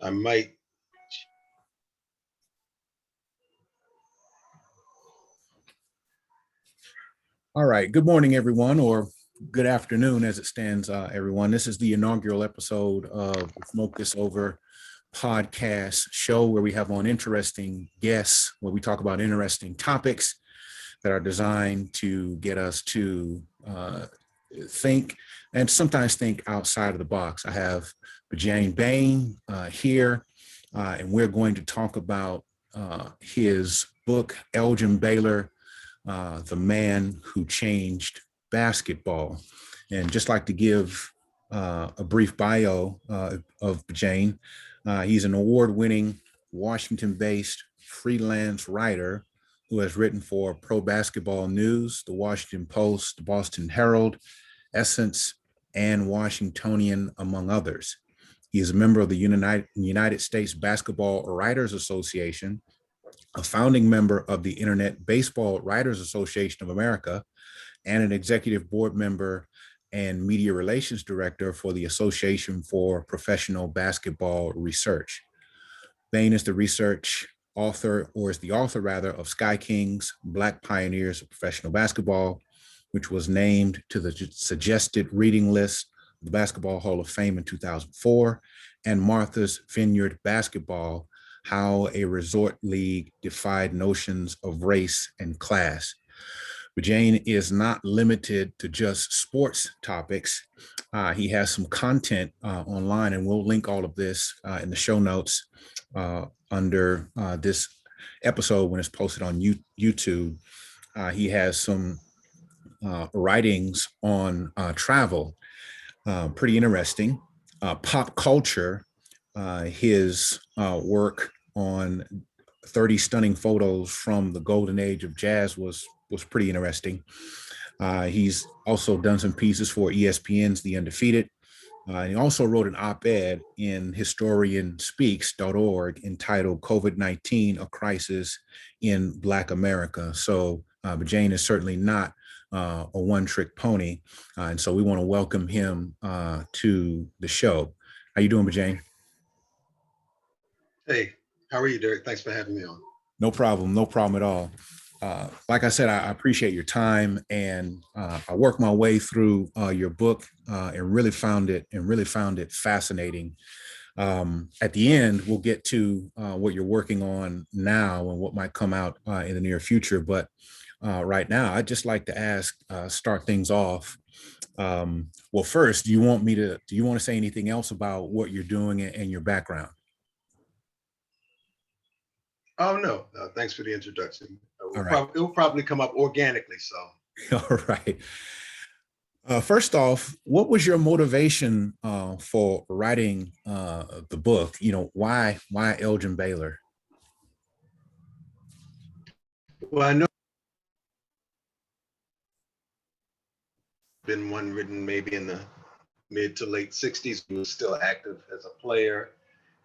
I might. All right. Good morning, everyone, or good afternoon as it stands, everyone. This is the inaugural episode of the Smoke This Over podcast show where we have on interesting guests, where we talk about interesting topics that are designed to get us to think and sometimes think outside of the box. I have Bayne here, and we're going to talk about his book, Elgin Baylor, The Man Who Changed Basketball. And just like to give a brief bio of Bijan. He's an award-winning Washington-based freelance writer who has written for Pro Basketball News, the Washington Post, the Boston Herald, Essence, and Washingtonian, among others. He is a member of the United States Basketball Writers Association, a founding member of the Internet Baseball Writers Association of America, and an executive board member and media relations director for the Association for Professional Basketball Research. Bayne is the author of Sky Kings, Black Pioneers of Professional Basketball, which was named to the suggested reading list of the Basketball Hall of Fame in 2004, and Martha's Vineyard Basketball, How a Resort League Defied Notions of Race and Class. Bijan is not limited to just sports topics. He has some content online, and we'll link all of this in the show notes under this episode when it's posted on YouTube. He has some writings on travel, pretty interesting, pop culture, his work on 30 stunning photos from the golden age of jazz was pretty interesting. He's also done some pieces for ESPN's The Undefeated. He also wrote an op-ed in historianspeaks.org entitled COVID-19, A Crisis in Black America. So Bijan is certainly not a one-trick pony. And so we want to welcome him to the show. How you doing, Bijan? Hey, how are you, Derek? Thanks for having me on. No problem at all. Like I said, I appreciate your time, and I worked my way through your book and really found it fascinating. At the end, we'll get to what you're working on now and what might come out in the near future. But right now, I'd just like to start things off. Well, first, do you want to say anything else about what you're doing and your background? Oh, no. Thanks for the introduction. It will probably come up organically. So. All right. First off, what was your motivation for writing the book? Why Elgin Baylor? Well, I know been one written maybe in the mid to late 60s. He was still active as a player.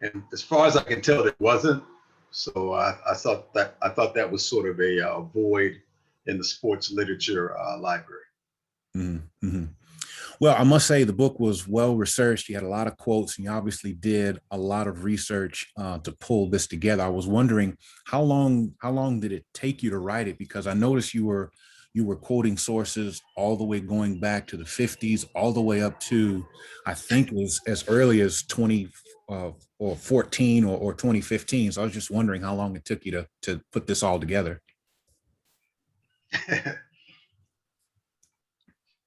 And as far as I can tell, it wasn't. So I thought that was sort of a void in the sports literature library. Mm-hmm. Well, I must say the book was well researched. You had a lot of quotes, and you obviously did a lot of research to pull this together. I was wondering how long did it take you to write it? Because I noticed you were quoting sources all the way going back to the 50s, all the way up to, I think it was as early as 2014 or 2015. So I was just wondering how long it took you to put this all together.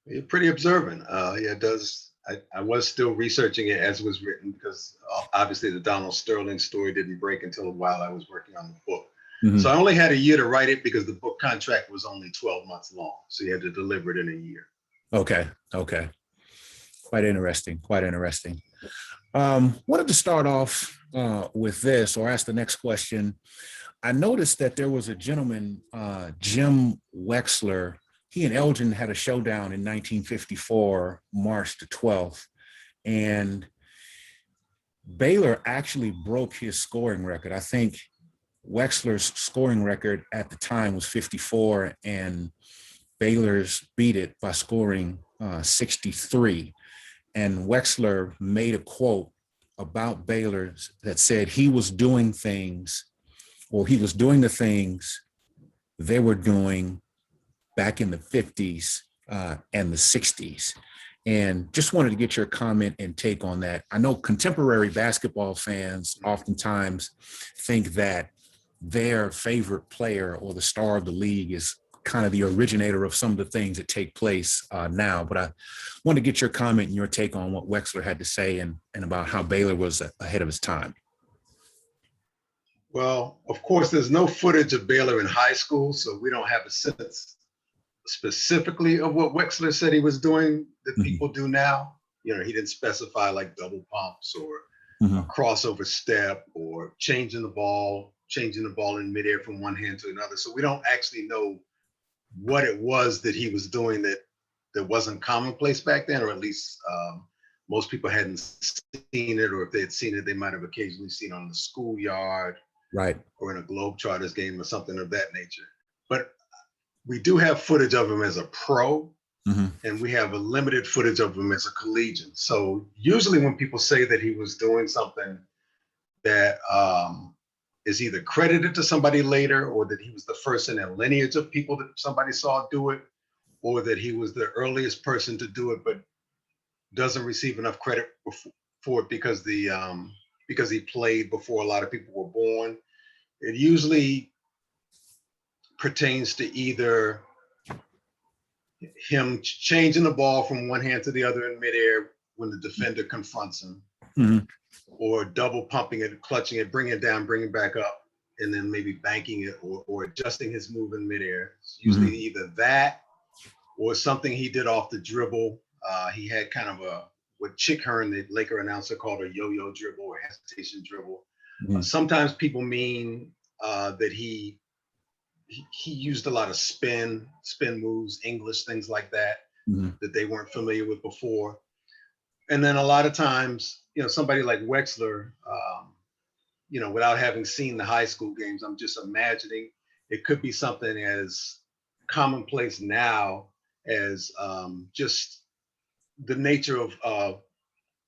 You're pretty observant. Yeah, it does. I was still researching it as it was written because obviously the Donald Sterling story didn't break until while I was working on the book. Mm-hmm. So I only had a year to write it because the book contract was only 12 months long. So you had to deliver it in a year. Okay. Quite interesting. Wanted to start off with this, or ask the next question. I noticed that there was a gentleman, Jim Wexler. He and Elgin had a showdown in 1954, March the 12th, and Baylor actually broke his scoring record. I think Wexler's scoring record at the time was 54, and Baylor's beat it by scoring 63. And Wexler made a quote about Baylor that said he was doing things, or he was doing the things they were doing back in the 50s and the 60s. And just wanted to get your comment and take on that. I know contemporary basketball fans oftentimes think that their favorite player or the star of the league is kind of the originator of some of the things that take place now. But I want to get your comment and your take on what Wexler had to say and about how Baylor was ahead of his time. Well, of course, there's no footage of Baylor in high school, so we don't have a sense specifically of what Wexler said he was doing that people do now. You know, he didn't specify like double pumps or a crossover step or changing the ball in midair from one hand to another. So we don't actually know what it was that he was doing that wasn't commonplace back then, or at least most people hadn't seen it, or if they had seen it, they might have occasionally seen it on the schoolyard, right, or in a Globetrotters game or something of that nature. But we do have footage of him as a pro, and we have a limited footage of him as a collegian. So usually when people say that he was doing something that is either credited to somebody later, or that he was the first in a lineage of people that somebody saw do it, or that he was the earliest person to do it, but doesn't receive enough credit for it because he played before a lot of people were born. It usually pertains to either him changing the ball from one hand to the other in midair when the defender confronts him, or double pumping it, clutching it, bringing it down, bringing it back up, and then maybe banking it or adjusting his move in midair. It's usually either that or something he did off the dribble. He had kind of what Chick Hearn, the Laker announcer, called a yo-yo dribble or hesitation dribble. Sometimes people mean that he used a lot of spin moves, English, things like that, that they weren't familiar with before. And then a lot of times, you know, somebody like Wexler, you know, without having seen the high school games, I'm just imagining it could be something as commonplace now as just the nature of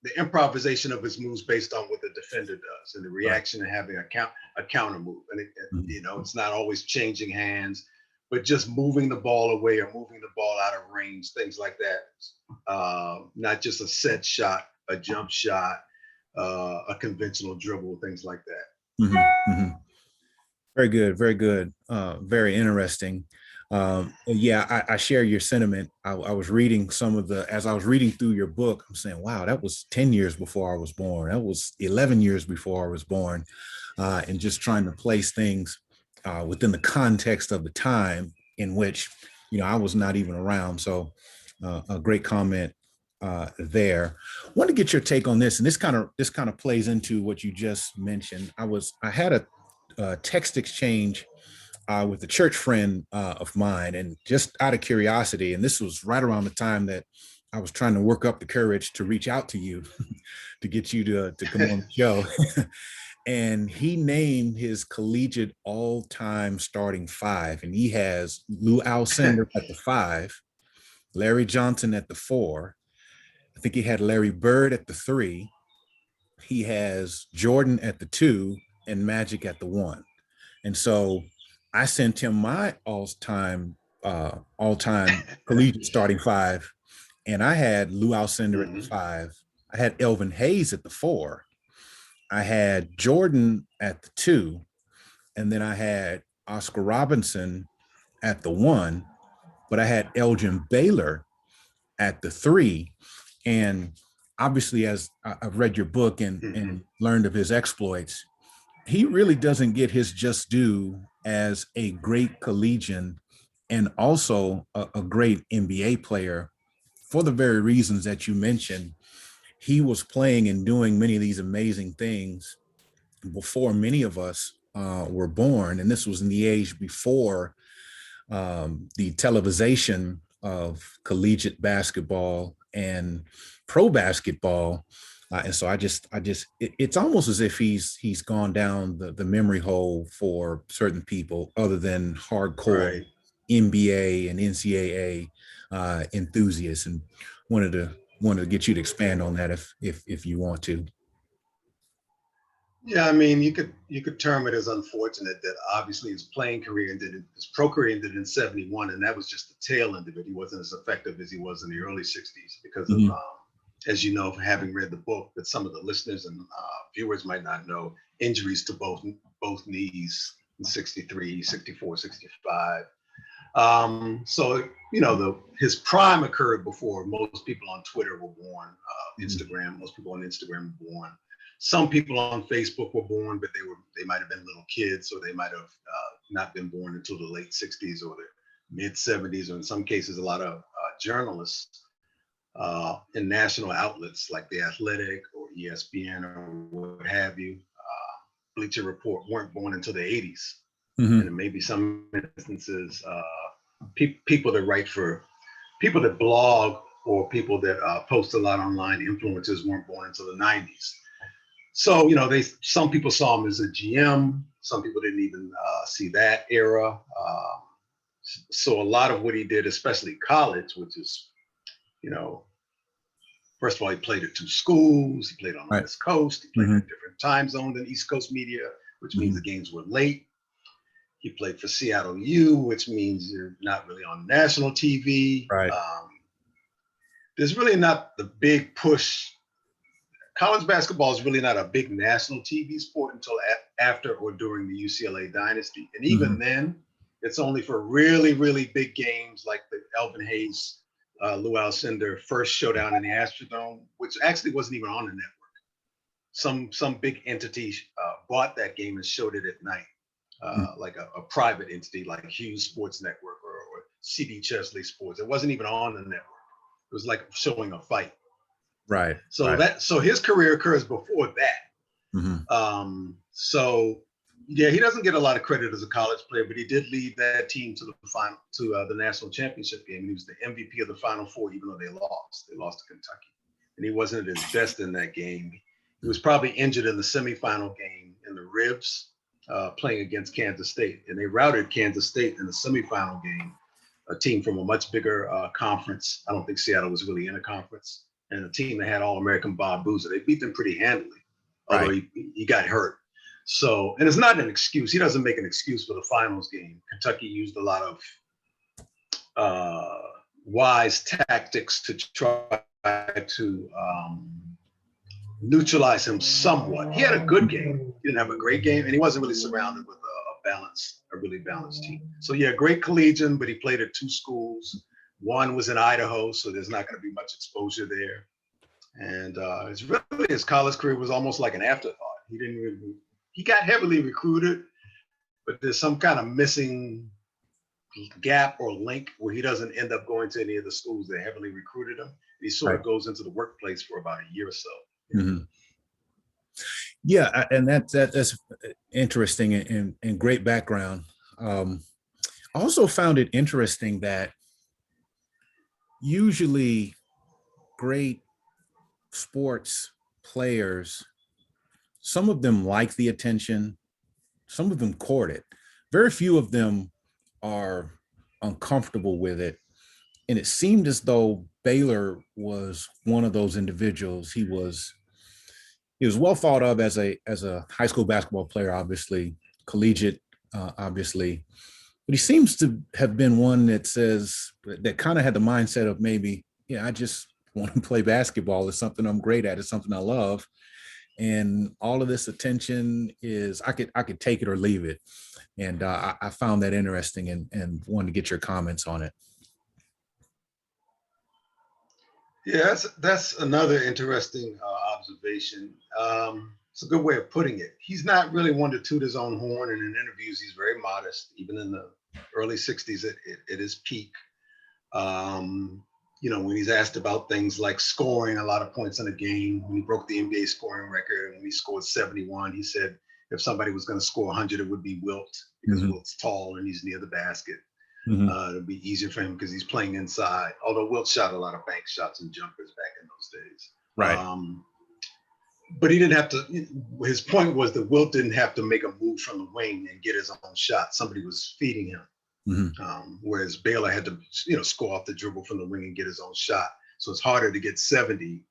the improvisation of his moves based on what the defender does, and the reaction to having a counter move. And you know, it's not always changing hands, but just moving the ball away or moving the ball out of range, things like that. Not just a set shot, a jump shot, a conventional dribble, things like that. Very good, very good. Very interesting. Yeah, I share your sentiment. I was reading as I was reading through your book, I'm saying, wow, that was 10 years before I was born. That was 11 years before I was born. And just trying to place things within the context of the time in which, you know, I was not even around. So a great comment there. I want to get your take on this. And this kind of plays into what you just mentioned. I had a text exchange with a church friend of mine, and just out of curiosity, and this was right around the time that I was trying to work up the courage to reach out to you to get you to come on the show. And he named his collegiate all-time starting five, and he has Lou Alcindor at the 5, Larry Johnson at the 4. I think he had Larry Bird at the 3. He has Jordan at the 2 and Magic at the 1. And so I sent him my all-time collegiate starting 5, and I had Lou Alcindor at the 5. I had Elvin Hayes at the 4. I had Jordan at the 2, and then I had Oscar Robinson at the 1. But I had Elgin Baylor at the 3, and obviously, as I've read your book and learned of his exploits, he really doesn't get his just due as a great collegian and also a great NBA player for the very reasons that you mentioned. He was playing and doing many of these amazing things before many of us were born. And this was in the age before the televisation of collegiate basketball and pro basketball. And so it's almost as if he's gone down the memory hole for certain people other than hardcore NBA and NCAA enthusiasts. And wanted to get you to expand on that if you want to. Yeah, I mean, you could term it as unfortunate that obviously his playing career ended, his pro career ended in '71, and that was just the tail end of it. He wasn't as effective as he was in the early '60s because of, Mhm. as you know, from having read the book, that some of the listeners and viewers might not know, injuries to both knees in '63, '64, '65. So his prime occurred before most people on Twitter were born, Instagram. Most people on Instagram were born. Some people on Facebook were born, but they might have been little kids, or they might have not been born until the late '60s or the mid '70s, or in some cases, a lot of journalists in national outlets like The Athletic or ESPN or what have you, Bleacher Report, weren't born until the '80s. Mhm. And maybe some instances, people that write for people that blog or people that post a lot online, influencers, weren't born until the '90s. So some people saw him as a GM. Some people didn't even see that era. So a lot of what he did, especially college, which is, first of all, he played at two schools. He played on the Right. West Coast. He played in Mhm. a different time zone than East Coast media, which means Mhm. the games were late. He played for Seattle U, which means you're not really on national TV. Right. There's really not the big push. College basketball is really not a big national TV sport until after or during the UCLA dynasty. And even Mhm. then, it's only for really, really big games like the Elvin Hayes, Lou Alcindor first showdown in the Astrodome, which actually wasn't even on the network. Some big entity bought that game and showed it at night, like a private entity like Hughes Sports Network or CD Chesley Sports. It wasn't even on the network. It was like showing a fight. Right. So Right. so his career occurs before that. Mhm. So yeah, he doesn't get a lot of credit as a college player, but he did lead that team to the final, to the national championship game. And he was the MVP of the Final Four, even though they lost. They lost to Kentucky, and he wasn't at his best in that game. He was probably injured in the semifinal game in the ribs, playing against Kansas State, and they routed Kansas State in the semifinal game, a team from a much bigger conference. I don't think Seattle was really in a conference, and a team that had All-American Bob Boozer. They beat them pretty handily, although Right. he got hurt. So, and it's not an excuse. He doesn't make an excuse for the finals game. Kentucky used a lot of wise tactics to try to neutralize him somewhat. He had a good game. He didn't have a great game, and he wasn't really surrounded with a really balanced team. So yeah, great collegian, but he played at two schools. One was in Idaho, so there's not going to be much exposure there. And his college career was almost like an afterthought. He got heavily recruited, but there's some kind of missing gap or link where he doesn't end up going to any of the schools that heavily recruited him. He sort of goes into the workplace for about a year or so. Mhm. Yeah, and that's interesting and great background. I also found it interesting that usually great sports players, some of them like the attention, some of them court it. Very few of them are uncomfortable with it. And it seemed as though Baylor was one of those individuals. He was well thought of as a high school basketball player, obviously, collegiate, obviously. But he seems to have been one that kind of had the mindset of maybe, I just want to play basketball. It's something I'm great at. It's something I love. And all of this attention is I could take it or leave it. And I found that interesting and wanted to get your comments on it. Yeah, that's another interesting observation. It's a good way of putting it. He's not really one to toot his own horn, and in interviews, he's very modest. Even in the early '60s, at his peak, when he's asked about things like scoring a lot of points in a game, when he broke the NBA scoring record, and when he scored 71, he said if somebody was going to score 100, it would be Wilt, because Wilt's tall and he's near the basket. It'll be easier for him because he's playing inside. Although Wilt shot a lot of bank shots and jumpers back in those days. Right. But he didn't have to. His point was that Wilt didn't have to make a move from the wing and get his own shot. Somebody was feeding him. Whereas Baylor had to, score off the dribble from the wing and get his own shot. So it's harder to get 70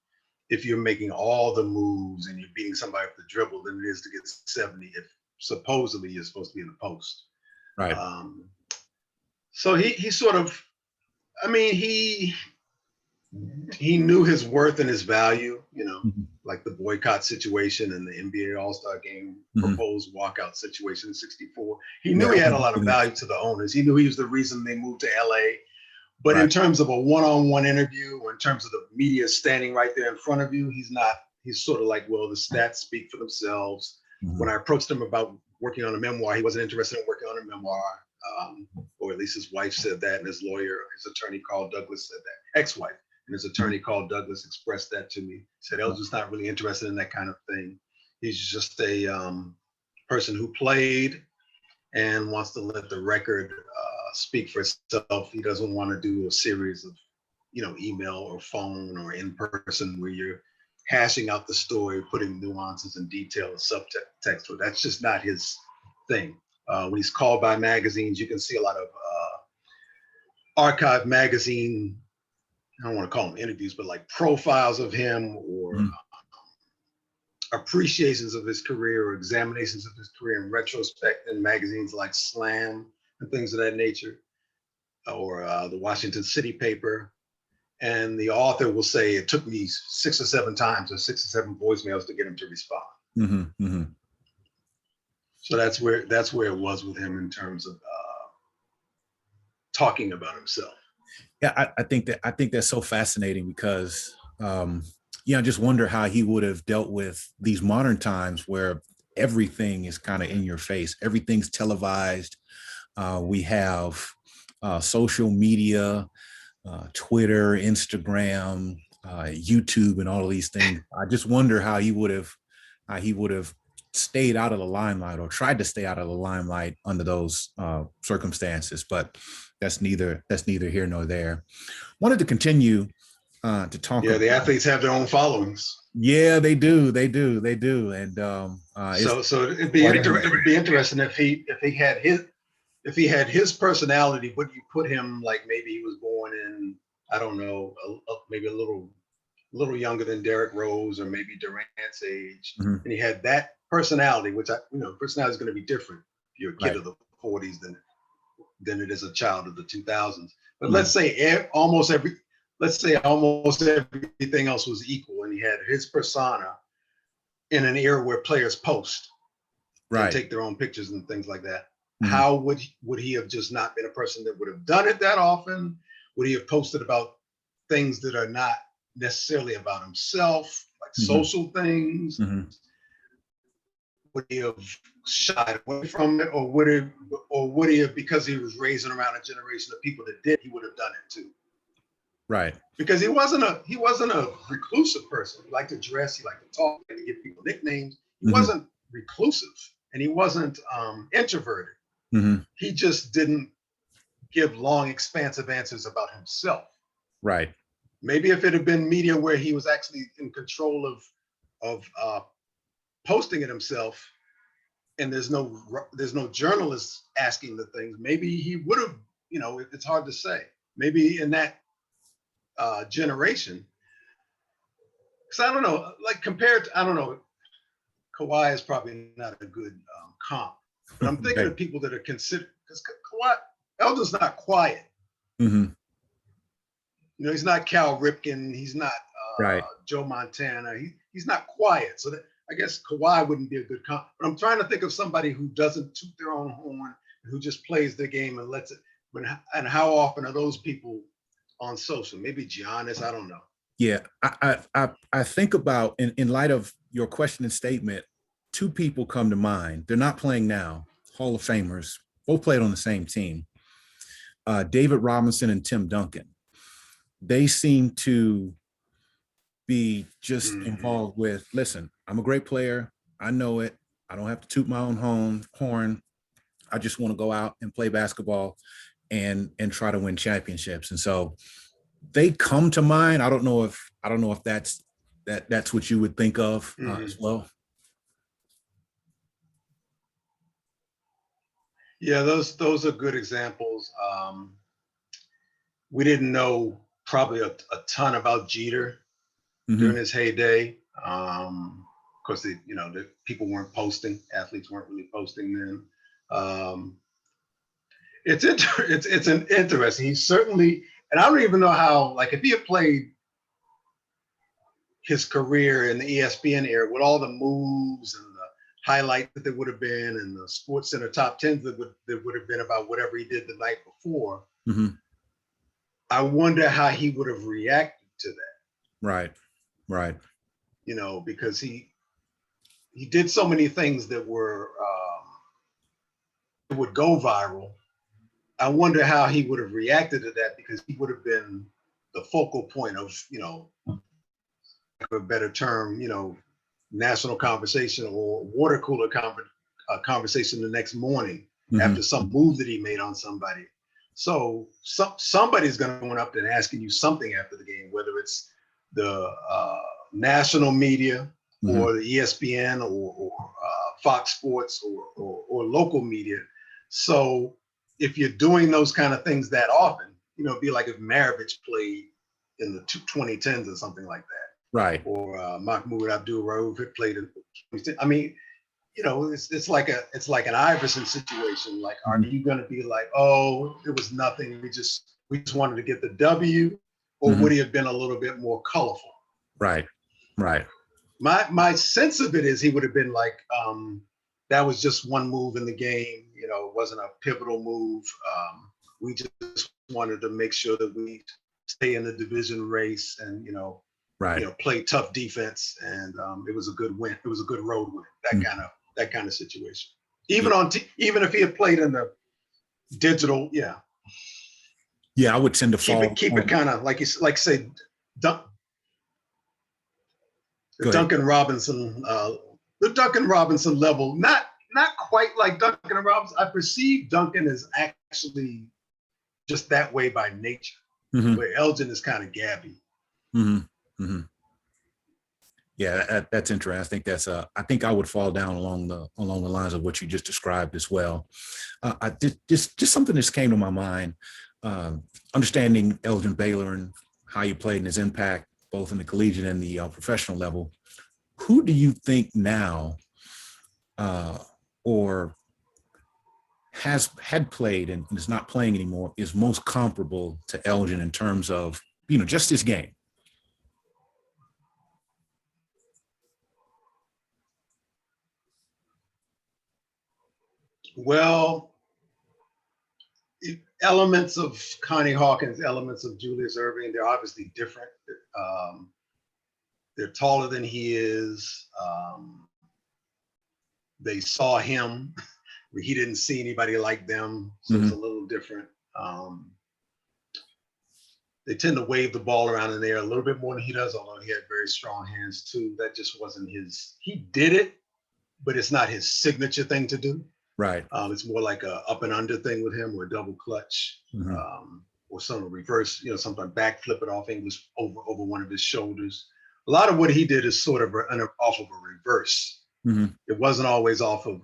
if you're making all the moves and you're beating somebody with the dribble than it is to get 70 if supposedly you're supposed to be in the post. Right. So he sort of, I mean, he knew his worth and his value, you know, like the boycott situation and the NBA All-Star Game proposed walkout situation in '64. He knew he had a lot of value to the owners. He knew he was the reason they moved to LA. But in terms of a one-on-one interview, or in terms of the media standing right there in front of you, he's not. He's sort of like, well, the stats speak for themselves. When I approached him about working on a memoir, he wasn't interested in working on a memoir, or at least his wife said that, and his lawyer, his attorney, Carl Douglas, said that. Ex-wife. And his attorney, Carl Douglas, expressed that to me. Said Elgin's not really interested in that kind of thing. He's just a person who played and wants to let the record speak for itself. He doesn't want to do a series of, you know, email or phone or in person where you're hashing out the story, putting nuances and detail and subtext. So that's just not his thing. When he's called by magazines, you can see a lot of archive magazine, I don't want to call them interviews, but like profiles of him or appreciations of his career or examinations of his career in retrospect in magazines like Slam and things of that nature, or the Washington City paper. And the author will say, it took me 6 or 7 times or 6 or 7 voicemails to get him to respond. So that's where it was with him in terms of talking about himself. Yeah, I think that's so fascinating because, I just wonder how he would have dealt with these modern times where everything is kind of in your face. Everything's televised. We have social media, Twitter, Instagram, YouTube, and all of these things. I just wonder how he would have stayed out of the limelight or tried to stay out of the limelight under those circumstances. But that's neither here nor there. Wanted to continue to talk. Yeah, the athletes have their own followings. Yeah, they do. And so it'd be interesting if he had his personality. Would you put him like maybe he was born in, I don't know, maybe a little younger than Derrick Rose or maybe Durant's age, and he had that personality, which personality is going to be different if you're a kid of the '40s than it is a child of the 2000s. But let's say almost everything else was equal, and he had his persona in an era where players post, and take their own pictures and things like that. How would he have just not been a person that would have done it that often? Would he have posted about things that are not necessarily about himself, like social things? Would he have shied away from it, or would he have, because he was raising around a generation of people that did, he would have done it too? Right. Because he wasn't a reclusive person. He liked to dress, he liked to talk, he liked to give people nicknames. He wasn't reclusive, and he wasn't introverted. He just didn't give long, expansive answers about himself. Right. Maybe if it had been media where he was actually in control of posting it himself, and there's no journalists asking the things, maybe he would have, it's hard to say. Maybe in that generation, because I don't know, like compared to, I don't know, Kawhi is probably not a good comp, but I'm thinking of people that are considered, because Kawhi, Elgin's not quiet. He's not Cal Ripken, he's not Joe Montana, he's not quiet. So that, I guess Kawhi wouldn't be a good comp. But I'm trying to think of somebody who doesn't toot their own horn, who just plays the game and lets it. And how often are those people on social? Maybe Giannis, I don't know. Yeah, I think about, in light of your question and statement, 2 people come to mind. They're not playing now, Hall of Famers, both played on the same team. David Robinson and Tim Duncan. They seem to be just involved with, listen, I'm a great player. I know it. I don't have to toot my own horn. I just want to go out and play basketball and try to win championships. And so they come to mind. I don't know if that's what you would think of as well. Yeah, those are good examples. We didn't know probably a ton about Jeter during his heyday. Of course, the people weren't posting. Athletes weren't really posting then. It's an interesting. He's certainly, and I don't even know how. Like, if he had played his career in the ESPN era with all the moves and the highlight that there would have been, and the Sports Center top 10s that would have been about whatever he did the night before. I wonder how he would have reacted to that. Right. Because he did so many things that would go viral. I wonder how he would have reacted to that, because he would have been the focal point of, a better term, national conversation or water cooler conversation the next morning after some move that he made on somebody. So somebody's going to go up and asking you something after the game, whether it's the national media or the ESPN or Fox Sports or local media. So if you're doing those kind of things that often, it'd be like if Maravich played in the 2010s or something like that. Right. Or Mahmoud Abdul-Rauf had played in. I mean, it's like an Iverson situation. Like, are you going to be like, oh, it was nothing, we just wanted to get the W, or would he have been a little bit more colorful? Right. My sense of it is he would have been like, that was just one move in the game. It wasn't a pivotal move. We just wanted to make sure that we stay in the division race and play tough defense, and it was a good win. It was a good road win. That kind of situation. Even if he had played in the digital, I would tend to keep it kind of like say Duncan Robinson, the Duncan Robinson level. Not quite like Duncan Robinson. I perceive Duncan as actually just that way by nature, where Elgin is kind of gabby. Yeah, that's interesting. I think I would fall down along the lines of what you just described as well. Just something that came to my mind, understanding Elgin Baylor and how he played and his impact both in the collegiate and the professional level. Who do you think now, or had played and is not playing anymore, is most comparable to Elgin in terms of just his game? Well, elements of Connie Hawkins, elements of Julius Erving, they're obviously different. They're taller than he is. They saw him where he didn't see anybody like them, so it's a little different. They tend to wave the ball around in there a little bit more than he does, although he had very strong hands too. That just wasn't his. He did it, but it's not his signature thing to do. Right. It's more like a up and under thing with him, or a double clutch, or some reverse, sometimes backflip it off English over one of his shoulders. A lot of what he did is sort of off of a reverse. It wasn't always off of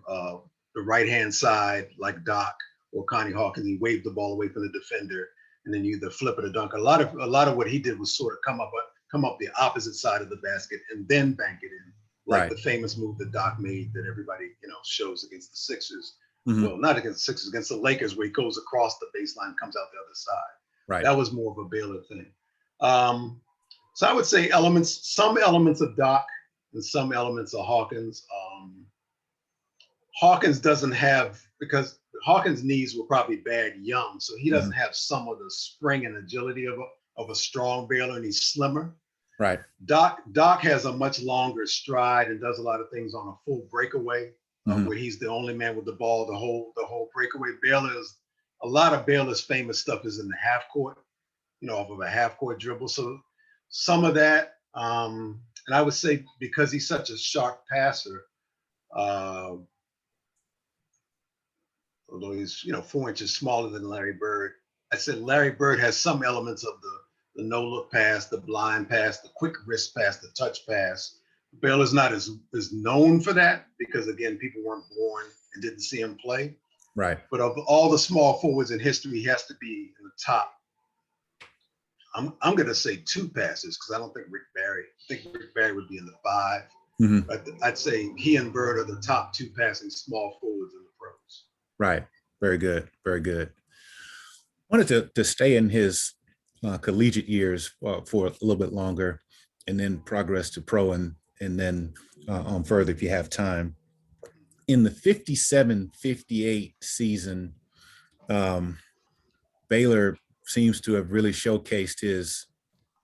the right-hand side like Doc or Connie Hawkins. He waved the ball away from the defender, and then you either flip it or dunk. A lot of what he did was sort of come up the opposite side of the basket and then bank it in. Like the famous move that Doc made that everybody, shows against the Sixers. Well, not against the Sixers, against the Lakers, where he goes across the baseline, comes out the other side. Right. That was more of a Baylor thing. So I would say some elements of Doc and some elements of Hawkins. Hawkins doesn't have, because Hawkins' knees were probably bad young, so he doesn't have some of the spring and agility of a strong Baylor, and he's slimmer. Right. Doc has a much longer stride and does a lot of things on a full breakaway, where he's the only man with the ball the whole breakaway. A lot of Baylor's famous stuff is in the half court, off of a half court dribble. So some of that, and I would say because he's such a sharp passer, although he's 4 inches smaller than Larry Bird, I said Larry Bird has some elements of the no-look pass, the blind pass, the quick wrist pass, the touch pass. Baylor's not as known for that because, again, people weren't born and didn't see him play. Right. But of all the small forwards in history, he has to be in the top I'm going to say 2 passes because I don't think Rick Barry. I think Rick Barry would be in the 5. But I'd say he and Bird are the top 2 passing small forwards in the pros. Right. Very good. Very good. Wanted to stay in his collegiate years for a little bit longer, and then progress to pro, and then on further if you have time. In the 57-58 season, Baylor seems to have really showcased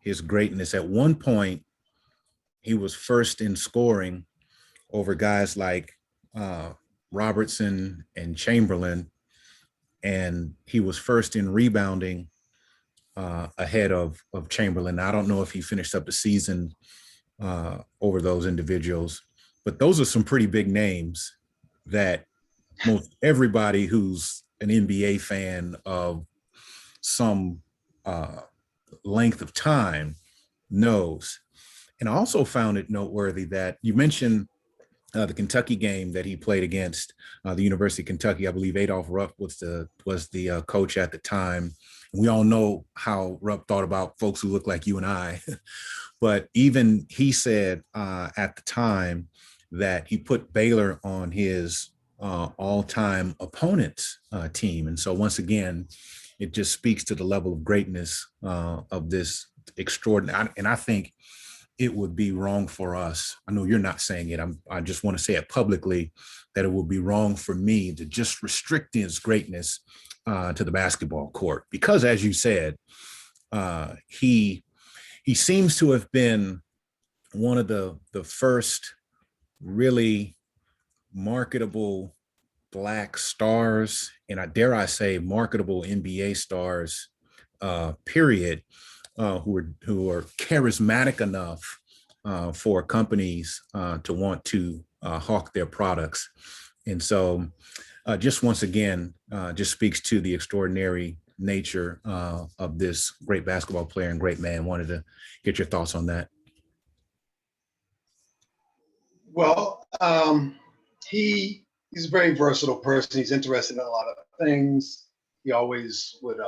his greatness. At one point, he was first in scoring over guys like Robertson and Chamberlain, and he was first in rebounding ahead of Chamberlain. I don't know if he finished up the season over those individuals, but those are some pretty big names that most everybody who's an NBA fan of some length of time knows. And I also found it noteworthy that you mentioned the Kentucky game that he played against the University of Kentucky. I believe Adolph Rupp was the coach at the time. We all know how Rupp thought about folks who look like you and I. But even he said at the time that he put Baylor on his all-time opponent's team. And so once again, it just speaks to the level of greatness of this extraordinary. And I think it would be wrong for us. I know you're not saying it. I just want to say it publicly, that it would be wrong for me to just restrict his greatness to the basketball court, because as you said, he seems to have been one of the first really marketable Black stars, and I dare I say marketable NBA stars, period, who are charismatic enough for companies to want to hawk their products. And so just once again, just speaks to the extraordinary nature of this great basketball player and great man. Wanted to get your thoughts on that. Well, he's a very versatile person. He's interested in a lot of things. He always would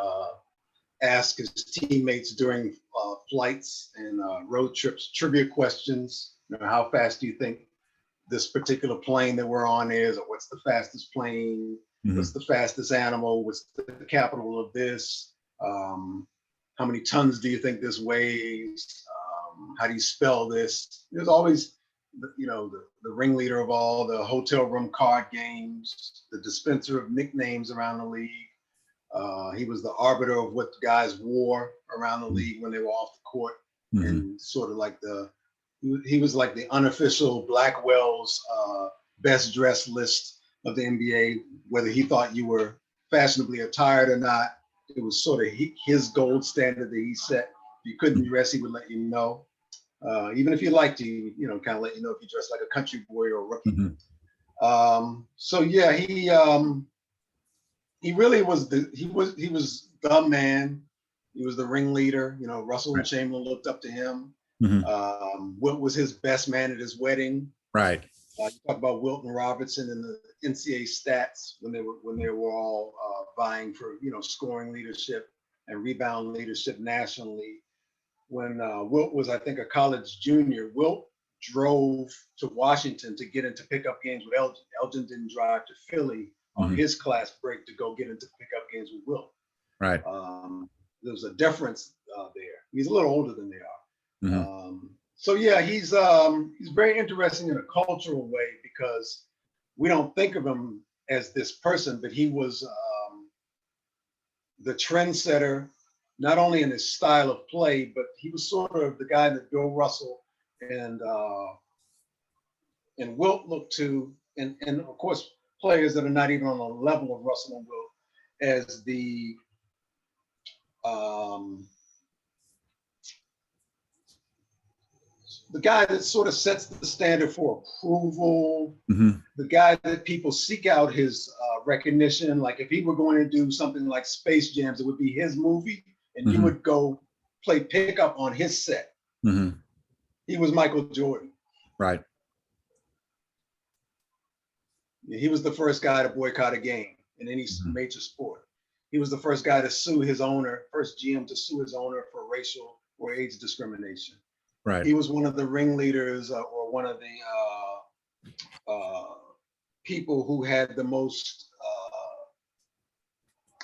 ask his teammates during flights and road trips trivia questions. You know, how fast do you think this particular plane that we're on is, or what's the fastest plane? Mm-hmm. What's the fastest animal? What's the capital of this? How many tons do you think this weighs? How do you spell this? There's always, the ringleader of all the hotel room card games, the dispenser of nicknames around the league. He was the arbiter of what the guys wore around the league when they were off the court, mm-hmm. and sort of like he was like the unofficial Blackwell's best dressed list of the NBA. Whether he thought you were fashionably attired or not, it was sort of his gold standard that he set. If you couldn't dress, he would let you know. Even if you liked you, kind of let you know if you dressed like a country boy or a rookie. Mm-hmm. So yeah, he really was he was the man. He was the ringleader. Russell and Chamberlain looked up to him. Mm-hmm. Wilt was his best man at his wedding. Right. You talk about Wilt and Robertson and the NCAA stats when they were all vying for scoring leadership and rebound leadership nationally. When Wilt was, I think, a college junior, Wilt drove to Washington to get into pickup games with Elgin. Elgin didn't drive to Philly on his class break to go get into pickup games with Wilt. Right. There's a difference there. He's a little older than they are. Mm-hmm. So yeah, he's very interesting in a cultural way because we don't think of him as this person, but he was the trendsetter, not only in his style of play, but he was sort of the guy that Bill Russell and Wilt looked to, and of course players that are not even on the level of Russell and Wilt, as the guy that sort of sets the standard for approval, mm-hmm. the guy that people seek out his recognition. Like if he were going to do something like Space Jams, it would be his movie, and mm-hmm. you would go play pickup on his set. Mm-hmm. He was Michael Jordan. Right. He was the first guy to boycott a game in any mm-hmm. major sport. he was the first guy to sue his owner, first GM to sue his owner for racial or age discrimination. Right. He was one of the ringleaders or one of the people who had the most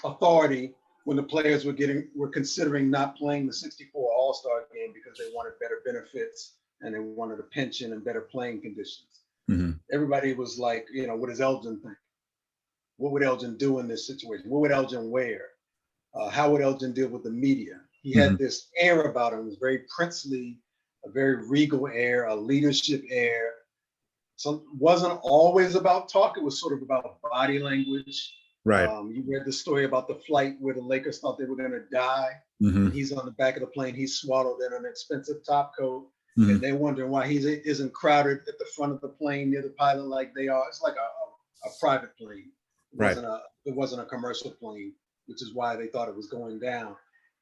authority when the players were considering not playing the 64 All-Star game because they wanted better benefits and they wanted a pension and better playing conditions. Mm-hmm. Everybody was like, what does Elgin think? What would Elgin do in this situation? What would Elgin wear? How would Elgin deal with the media? He had this air about him. It was very princely, a very regal air, a leadership air. So it wasn't always about talk. It was sort of about body language. Right. You read the story about the flight where the Lakers thought they were going to die. Mm-hmm. And he's on the back of the plane. He's swaddled in an expensive top coat. Mm-hmm. And they're wondering why he isn't crowded at the front of the plane near the pilot like they are. It's like a private plane. It wasn't a commercial plane, which is why they thought it was going down.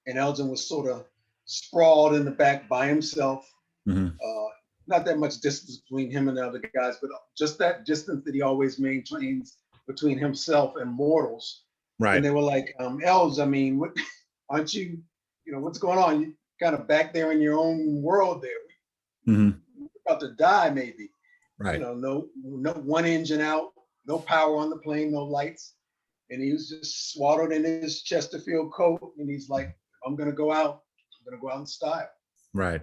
And Elgin was sort of sprawled in the back by himself. Mm-hmm. Not that much distance between him and the other guys, but just that distance that he always maintains between himself and mortals. Right. And they were like, Els, I mean, what, aren't you, what's going on? You kind of back there in your own world there. Mm-hmm. You're about to die, maybe. Right. No one engine out, no power on the plane, no lights. And he was just swaddled in his Chesterfield coat. And he's like, I'm going to go out. I'm going to go out in style. Right.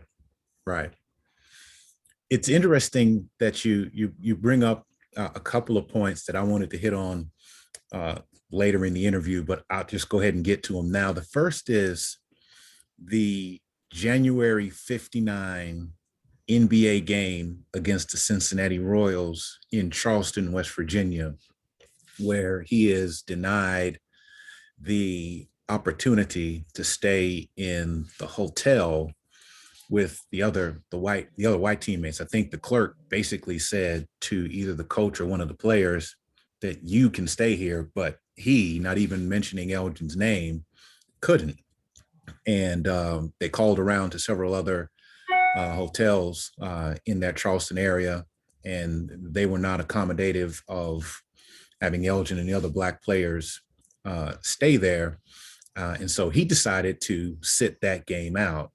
Right. It's interesting that you bring up a couple of points that I wanted to hit on later in the interview, but I'll just go ahead and get to them now. The first is the January 59 NBA game against the Cincinnati Royals in Charleston, West Virginia, where he is denied the opportunity to stay in the hotel with the other white teammates. I think the clerk basically said to either the coach or one of the players that you can stay here, but he, not even mentioning Elgin's name, couldn't. And they called around to several other hotels in that Charleston area, and they were not accommodative of having Elgin and the other Black players stay there. And so he decided to sit that game out.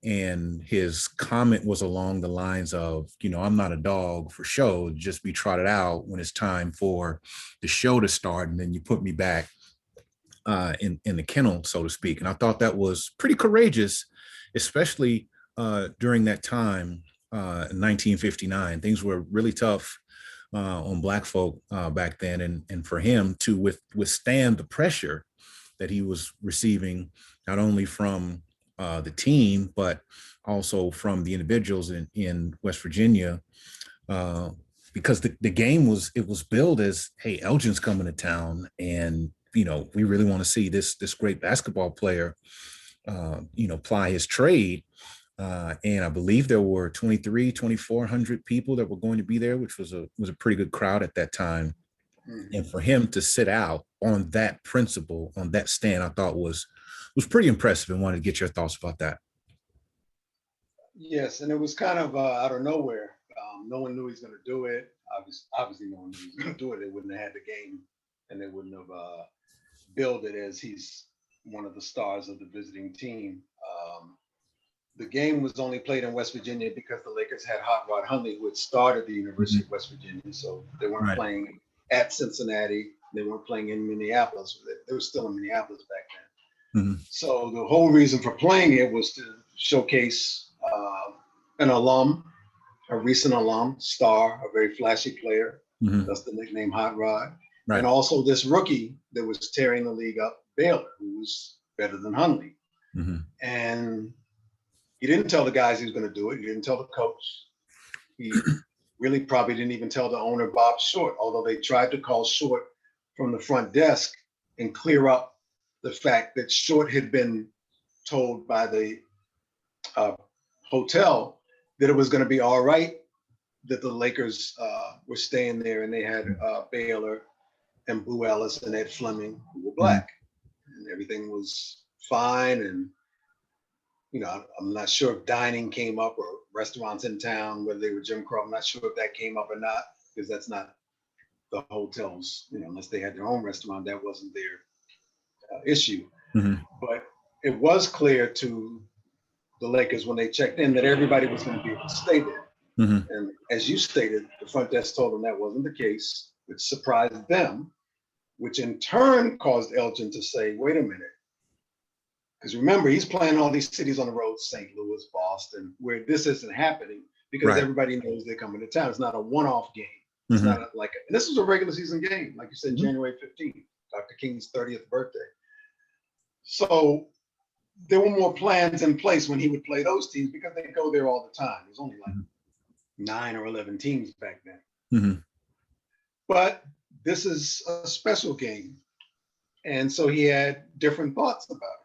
And his comment was along the lines of, I'm not a dog for show, just be trotted out when it's time for the show to start. And then you put me back in the kennel, so to speak. And I thought that was pretty courageous, especially during that time in 1959. Things were really tough on Black folk back then. And for him to withstand the pressure that he was receiving, not only from the team, but also from the individuals in West Virginia, because the game was billed as, hey, Elgin's coming to town, and we really want to see this great basketball player, ply his trade. And I believe there were 2,400 people that were going to be there, which was a pretty good crowd at that time. Mm-hmm. And for him to sit out on that principle, on that stand, I thought was pretty impressive, and wanted to get your thoughts about that. Yes, and it was kind of out of nowhere. No one knew he was going to do it. Obviously, no one knew he was going to do it. They wouldn't have had the game, and they wouldn't have billed it as he's one of the stars of the visiting team. The game was only played in West Virginia because the Lakers had Hot Rod Hundley, who had started the University of West Virginia. So they weren't playing at Cincinnati. They weren't playing in Minneapolis. They were still in Minneapolis back then. Mm-hmm. So the whole reason for playing it was to showcase an alum, a recent alum, star, a very flashy player. Mm-hmm. That's the nickname Hot Rod. Right. And also this rookie that was tearing the league up, Baylor, who was better than Hundley. Mm-hmm. And he didn't tell the guys he was going to do it. He didn't tell the coach. He really probably didn't even tell the owner, Bob Short, although they tried to call Short from the front desk and clear up the fact that Short had been told by the hotel that it was going to be all right, that the Lakers were staying there, and they had Baylor and Boo Ellis and Ed Fleming, who were Black. And everything was fine. And, I'm not sure if dining came up or restaurants in town, whether they were Jim Crow. I'm not sure if that came up or not, because that's not the hotels, unless they had their own restaurant, that wasn't issue. Mm-hmm. But it was clear to the Lakers when they checked in that everybody was going to be able to stay there. Mm-hmm. And as you stated, the front desk told them that wasn't the case, which surprised them, which in turn caused Elgin to say, wait a minute. Because remember, he's playing all these cities on the road, St. Louis, Boston, where this isn't happening because Right. everybody knows they're coming to town. It's not a one-off game. It's Mm-hmm. not like, and this was a regular season game, like you said, Mm-hmm. January 15th, Dr. King's 30th birthday. So there were more plans in place when he would play those teams because they go there all the time. There's only like 9 or 11 teams back then. Mm-hmm. But this is a special game. And so he had different thoughts about it.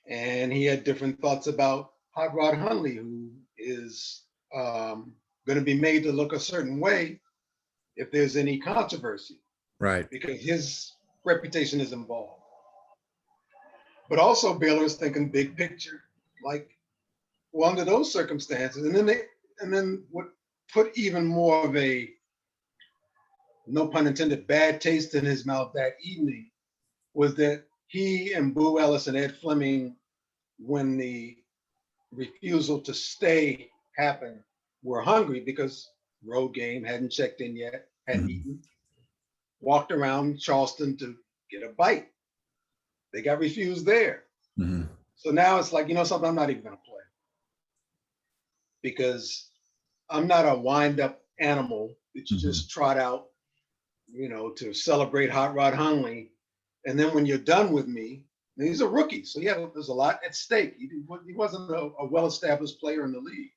And he had different thoughts about Hot Rod Hundley, who is going to be made to look a certain way if there's any controversy. Right. Because his reputation is involved. But also Baylor's thinking big picture, like, well, under those circumstances, and then what put even more of a, no pun intended, bad taste in his mouth that evening was that he and Boo Ellis and Ed Fleming, when the refusal to stay happened, were hungry because road game, hadn't checked in yet, hadn't eaten, walked around Charleston to get a bite. They got refused there. Mm-hmm. So now it's like, you know something, I'm not even gonna play. Because I'm not a wind up animal that you just trot out, you know, to celebrate Hot Rod Hundley. And then when you're done with me, and he's a rookie, so yeah, there's a lot at stake. He wasn't a well-established player in the league.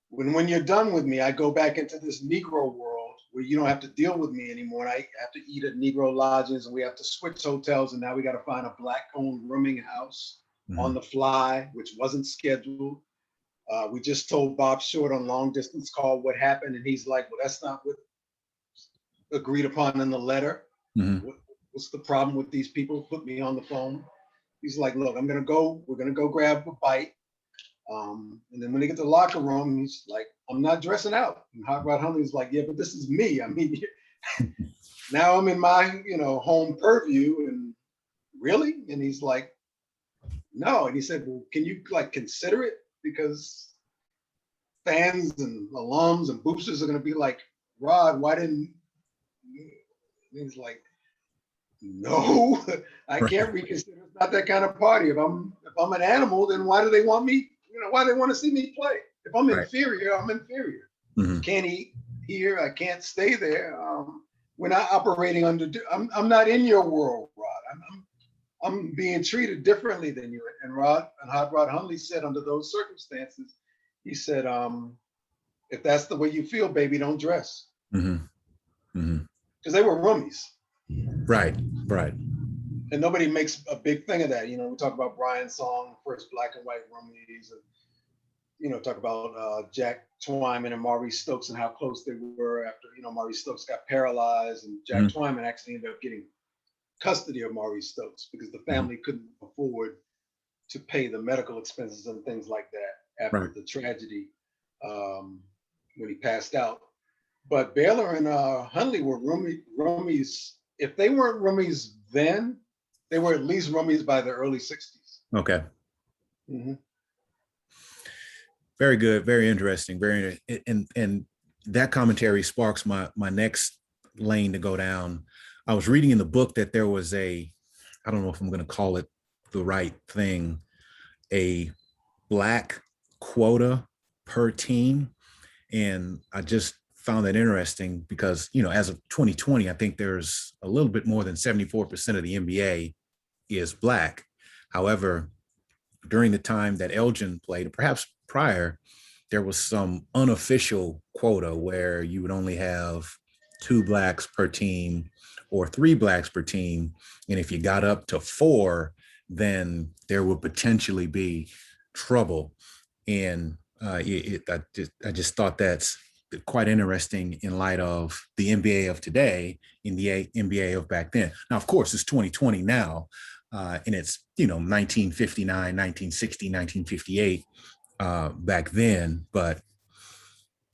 When you're done with me, I go back into this Negro world where you don't have to deal with me anymore. And I have to eat at Negro lodges, and we have to switch hotels, and now we got to find a Black-owned rooming house on the fly, which wasn't scheduled. We just told Bob Short on long distance call what happened, and he's like, well, that's not what agreed upon in the letter. What's the problem with these people? Put me on the phone. He's like, look, we're gonna go grab a bite. And then when they get to the locker room, he's like, I'm not dressing out. And Hot Rod Hundley's like, yeah, but this is me. I mean, now I'm in my, home purview, and really? And he's like, no. And he said, well, can you consider it? Because fans and alums and boosters are going to be like, Rod, why didn't, he's like, no, I can't reconsider. It's not that kind of party. If I'm an animal, then why do they want me? Why do they want to see me play? If I'm inferior, I'm inferior. Can't eat here. I can't stay there. We're not operating under. I'm not in your world, Rod. I'm being treated differently than you. And Hot Rod Hundley said, under those circumstances, he said, if that's the way you feel, baby, don't dress. Because they were roomies. Right. And nobody makes a big thing of that. We talk about Brian's song, first black and white roomies, and talk about Jack Twyman and Maurice Stokes and how close they were after, Maurice Stokes got paralyzed, and Jack Twyman actually ended up getting custody of Maurice Stokes because the family couldn't afford to pay the medical expenses and things like that after the tragedy when he passed out. But Baylor and Hundley were roomies. If they weren't roomies then, they were at least roomies by the early 60s. Okay. Very good. Very interesting. And that commentary sparks my next lane to go down. I was reading in the book that there was I don't know if I'm going to call it the right thing, a Black quota per team. And I just found that interesting because, as of 2020, I think there's a little bit more than 74% of the NBA is Black. However, during the time that Elgin played, perhaps prior, there was some unofficial quota where you would only have 2 Blacks per team or 3 Blacks per team. And if you got up to 4, then there would potentially be trouble. And I just thought that's quite interesting in light of the NBA of today and the NBA of back then. Now, of course, it's 2020 now, and it's, 1959, 1960, 1958 back then. But,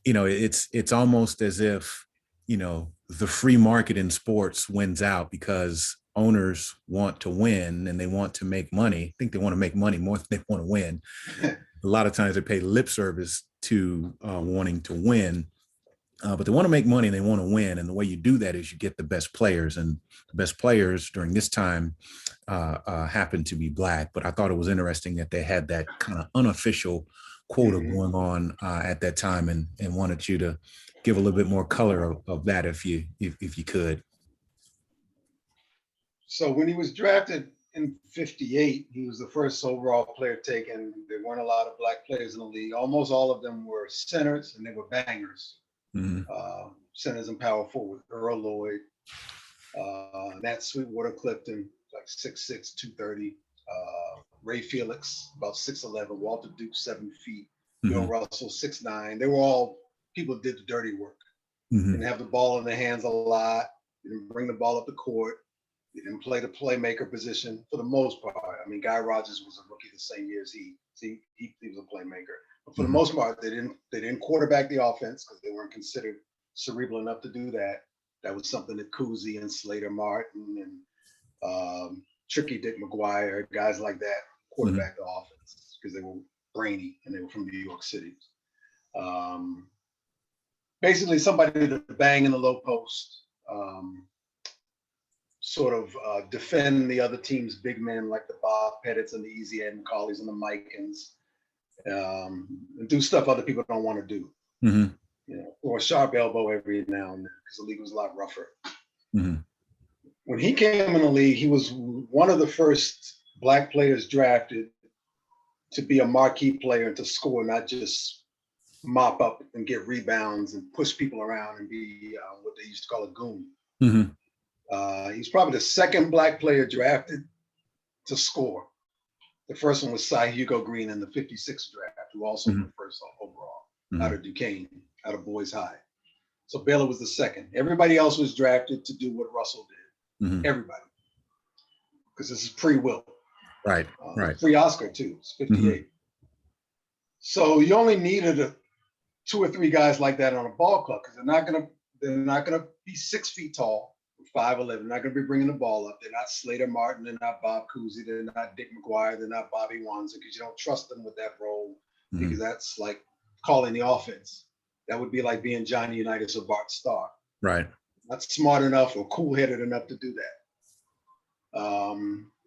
it's almost as if, the free market in sports wins out because owners want to win and they want to make money. I think they want to make money more than they want to win. A lot of times they pay lip service to wanting to win, but they want to make money and they want to win. And the way you do that is you get the best players, and the best players during this time happen to be Black. But I thought it was interesting that they had that kind of unofficial quota going on at that time, and wanted you to give a little bit more color of that if you could. So when he was drafted in '58, he was the first overall player taken. There weren't a lot of Black players in the league. Almost all of them were centers, and they were bangers. Centers and power forward. Earl Lloyd, Nat Sweetwater Clifton, like 6'6", 230. Ray Felix, about 6'11". Walter Duke, 7 feet. Bill Russell, 6'9". They were all people that did the dirty work. Didn't have the ball in their hands a lot. Didn't bring the ball up the court. They didn't play the playmaker position for the most part. I mean, Guy Rogers was a rookie the same year as he was a playmaker. But for the most part, they didn't quarterback the offense because they weren't considered cerebral enough to do that. That was something that Cousy and Slater Martin and Tricky Dick McGuire, guys like that, quarterback the offense because they were brainy and they were from New York City. Basically, somebody to bang in the low post. Sort of defend the other team's big men like the Bob Pettits and the Easy Ed McCaulleys and the Mikens, and do stuff other people don't want to do, or a sharp elbow every now and then because the league was a lot rougher. When he came in the league, he was one of the first Black players drafted to be a marquee player and to score, not just mop up and get rebounds and push people around and be what they used to call a goon. He's probably the second Black player drafted to score. The first one was Cy Hugo Green in the '56 draft, who also was the first overall out of Duquesne, out of Boys High. So Baylor was the second. Everybody else was drafted to do what Russell did. Everybody. Because this is pre-Will. Right. Pre-Oscar too. It's '58. So you only needed 2 or 3 guys like that on a ball club because they're not gonna be 6 feet tall. 5'11", they're not going to be bringing the ball up. They're not Slater Martin. They're not Bob Cousy. They're not Dick McGuire. They're not Bobby Wanzer because you don't trust them with that role because that's like calling the offense. That would be like being Johnny Unitas or Bart Starr. Right. Not smart enough or cool-headed enough to do that.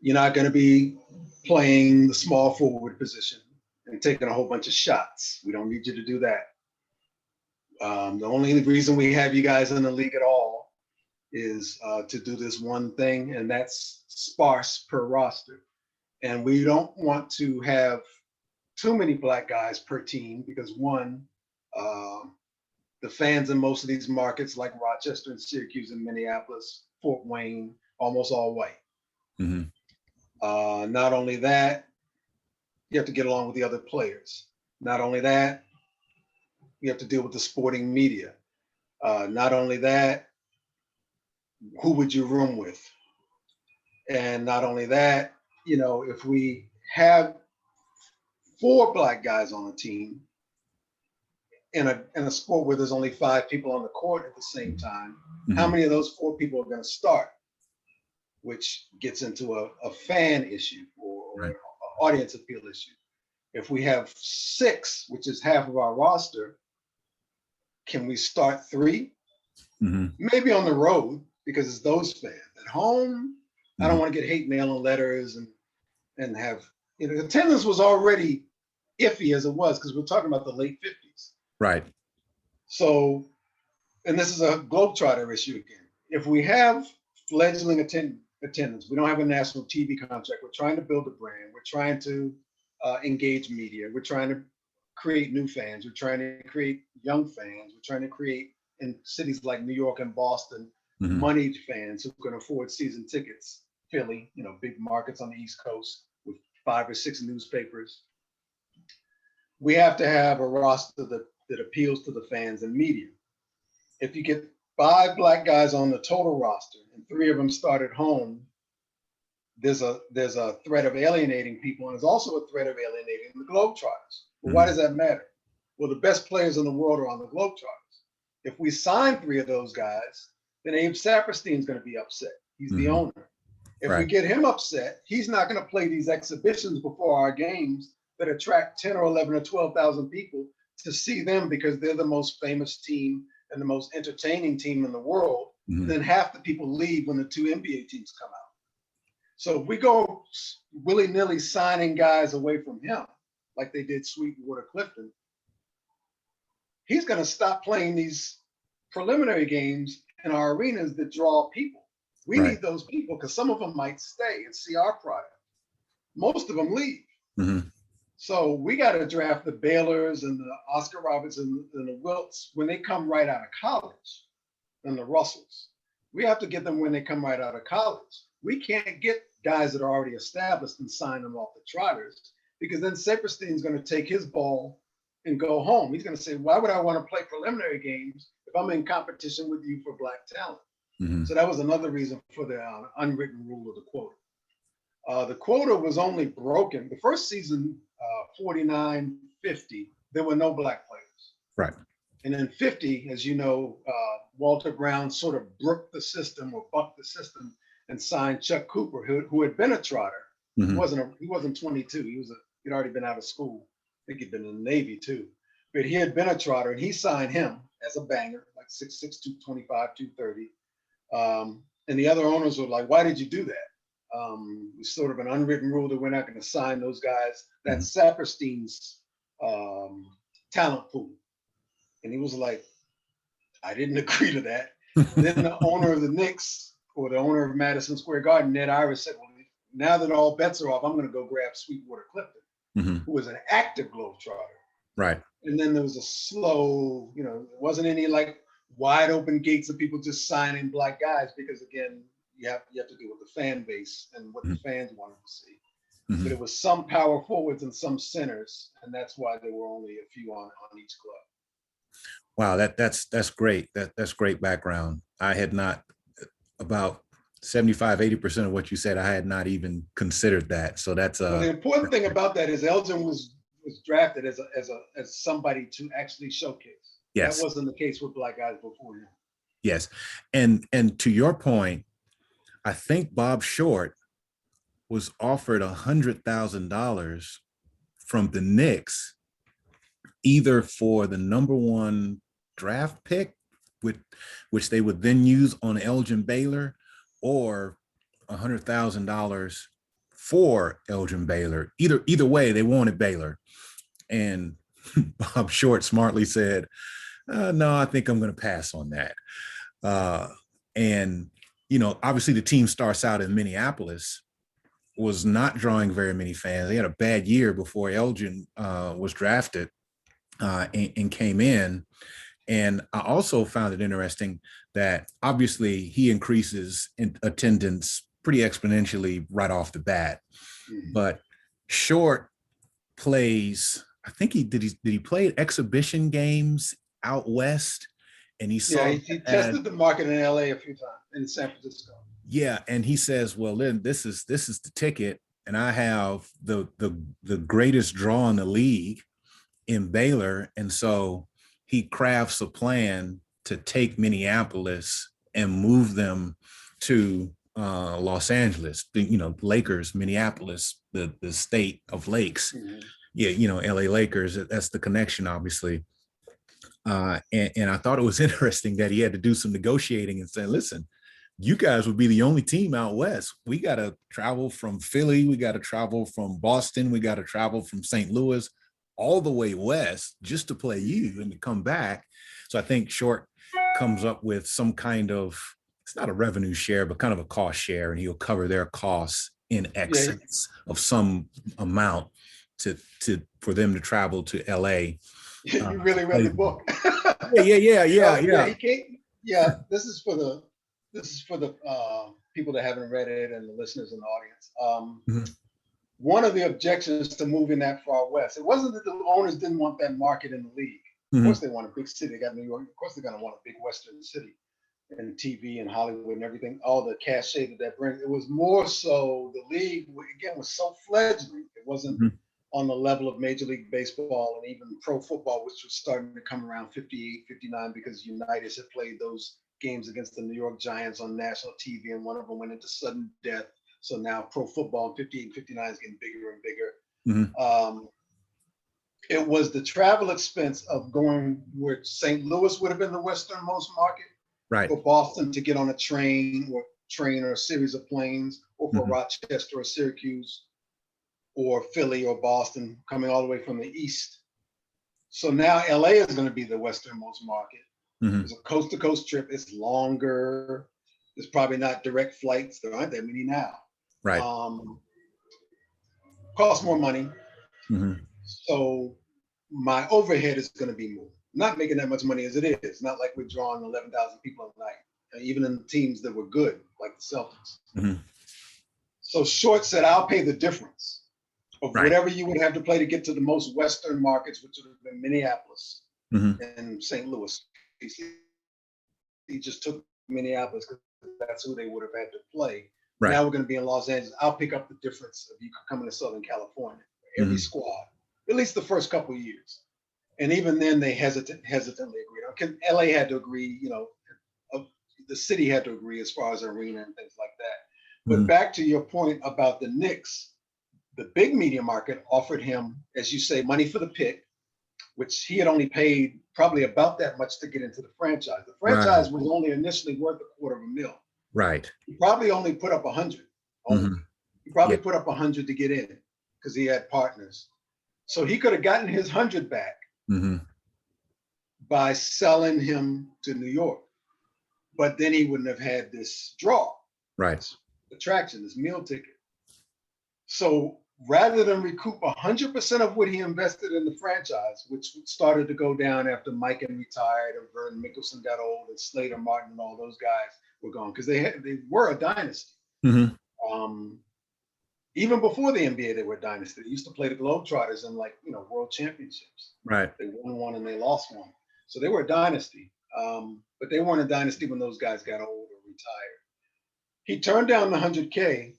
You're not going to be playing the small forward position and taking a whole bunch of shots. We don't need you to do that. The only reason we have you guys in the league at all is to do this one thing, and that's sparse per roster. And we don't want to have too many Black guys per team because one, the fans in most of these markets like Rochester and Syracuse and Minneapolis, Fort Wayne, almost all white. Not only that, you have to get along with the other players. Not only that, you have to deal with the sporting media. Not only that, who would you room with? And not only that, if we have 4 Black guys on a team in a sport where there's only 5 people on the court at the same time, how many of those 4 people are going to start? Which gets into a fan issue or an audience appeal issue. If we have 6, which is half of our roster, can we start 3? Maybe on the road, because it's those fans. At home, I don't want to get hate mail and letters and have, attendance was already iffy as it was because we're talking about the late 50s. Right. So, and this is a Globetrotter issue again. If we have fledgling attendance, we don't have a national TV contract, we're trying to build a brand, we're trying to engage media, we're trying to create new fans, we're trying to create young fans, we're trying to create in cities like New York and Boston, moneyed fans who can afford season tickets, Philly, big markets on the East Coast with 5 or 6 newspapers. We have to have a roster that appeals to the fans and media. If you get 5 Black guys on the total roster and 3 of them start at home, there's a threat of alienating people, and there's also a threat of alienating the Globetrotters. Well, why does that matter? Well, the best players in the world are on the Globetrotters. If we sign 3 of those guys, then Abe Saperstein's going to be upset. He's the owner. If we get him upset, he's not going to play these exhibitions before our games that attract 10 or 11 or 12,000 people to see them because they're the most famous team and the most entertaining team in the world. Mm-hmm. Then half the people leave when the two NBA teams come out. So if we go willy-nilly signing guys away from him, like they did Sweetwater Clifton, he's going to stop playing these preliminary games in our arenas that draw people. We need those people because some of them might stay and see our product. Most of them leave. Mm-hmm. So we got to draft the Baylors and the Oscar Roberts and the Wilts when they come right out of college, and the Russells. We have to get them when they come right out of college. We can't get guys that are already established and sign them off the Trotters because then Saperstein's going to take his ball and go home. He's going to say, why would I want to play preliminary games if I'm in competition with you for black talent? Mm-hmm. So that was another reason for the unwritten rule of the quota. The quota was only broken. The first season, 49-50, there were no black players. Right. And then 50, as you know, Walter Brown sort of broke the system or bucked the system and signed Chuck Cooper, who had been a Trotter. Mm-hmm. He wasn't 22. He'd already been out of school. I think he'd been in the Navy too. But he had been a Trotter, and he signed him as a banger, like 6'6", 225, 230. And the other owners were like, why did you do that? It's sort of an unwritten rule that we're not going to sign those guys. That's Saperstein's talent pool. And he was like, I didn't agree to that. Then the owner of the Knicks, or the owner of Madison Square Garden, Ned Iris, said, well, now that all bets are off, I'm going to go grab Sweetwater Clifton, who was an active globetrotter. Right. And then there was a slow, there wasn't any like wide open gates of people just signing black guys because, again, you have to deal with the fan base and what the fans wanted to see. Mm-hmm. But it was some power forwards and some centers, and that's why there were only a few on each club. Wow, that's great. That's great background. I had not, about 75-80% of what you said, I had not even considered that. So that's well, the important thing about that is Elgin was drafted as somebody to actually showcase. Yes. That wasn't the case with black guys before him. Yes. And to your point, I think Bob Short was offered $100,000 from the Knicks, either for the number one draft pick, which they would then use on Elgin Baylor, or $100,000 for Elgin Baylor. Either way, they wanted Baylor. And Bob Short smartly said, no, I think I'm going to pass on that. And obviously the team starts out in Minneapolis, was not drawing very many fans. They had a bad year before Elgin was drafted and came in. And I also found it interesting that obviously he increases in attendance pretty exponentially right off the bat. Mm-hmm. But Short plays, I think he play exhibition games out west, and he tested the market in LA a few times, in San Francisco. Yeah, and he says, well, then this is the ticket, and I have the greatest draw in the league in Baylor, and so he crafts a plan to take Minneapolis and move them to Los Angeles, Lakers, Minneapolis, the state of lakes. Mm-hmm. Yeah, LA Lakers, that's the connection, obviously. And I thought it was interesting that he had to do some negotiating and say, listen, you guys would be the only team out west. We got to travel from Philly. We got to travel from Boston. We got to travel from St. Louis all the way west just to play you and to come back. So I think Short comes up with some kind of, it's not a revenue share, but kind of a cost share, and he'll cover their costs in excess of some amount for them to travel to LA. You really read the book. Yeah. This is for the people that haven't read it and the listeners in the audience. One of the objections to moving that far west, it wasn't that the owners didn't want that market in the league. Of course they want a big city. They got New York. Of course they're going to want a big Western city and TV and Hollywood and everything, all the cachet that brings. It was more so the league, again, was so fledgling. It wasn't on the level of Major League Baseball and even pro football, which was starting to come around 58, 59, because Unitas had played those games against the New York Giants on national TV, and one of them went into sudden death So now pro football in 58 and 59 is getting bigger and bigger. It was the travel expense of going where St. Louis would have been the westernmost market, right, for Boston to get on a train or a series of planes, or for Rochester or Syracuse or Philly or Boston coming all the way from the east. So now LA is going to be the westernmost market. It's a coast to coast trip. It's longer. There's probably not direct flights. There aren't that many now. right. Costs more money. So my overhead is going to be more. Not making that much money as it is. Not like we're drawing 11,000 people a night, even in teams that were good, like the Celtics. So Short said, I'll pay the difference of whatever you would have to play to get to the most Western markets, which would have been Minneapolis and St. Louis. He just took Minneapolis because that's who they would have had to play. Now we're going to be in Los Angeles. I'll pick up the difference of you coming to Southern California, every squad, at least the first couple of years. And even then they hesitantly agreed. Okay, LA had to agree, the city had to agree as far as arena and things like that. But back to your point about the Knicks, the big media market offered him, as you say, money for the pick, which he had only paid probably about that much to get into the franchise. The franchise was only initially worth $250,000. Right. He probably only put up 100. He probably put up 100 to get in because he had partners. So he could have gotten his 100 back by selling him to New York. But then he wouldn't have had this draw. Right. This attraction, this meal ticket. So rather than recoup 100% of what he invested in the franchise, which started to go down after Mikan retired and Vern Mickelson got old and Slater Martin and all those guys were gone, because they were a dynasty. Even before the NBA, they were a dynasty. They used to play the Globetrotters in world championships. Right. They won one and they lost one. So they were a dynasty. But they weren't a dynasty when those guys got old or retired. He turned down the 100K.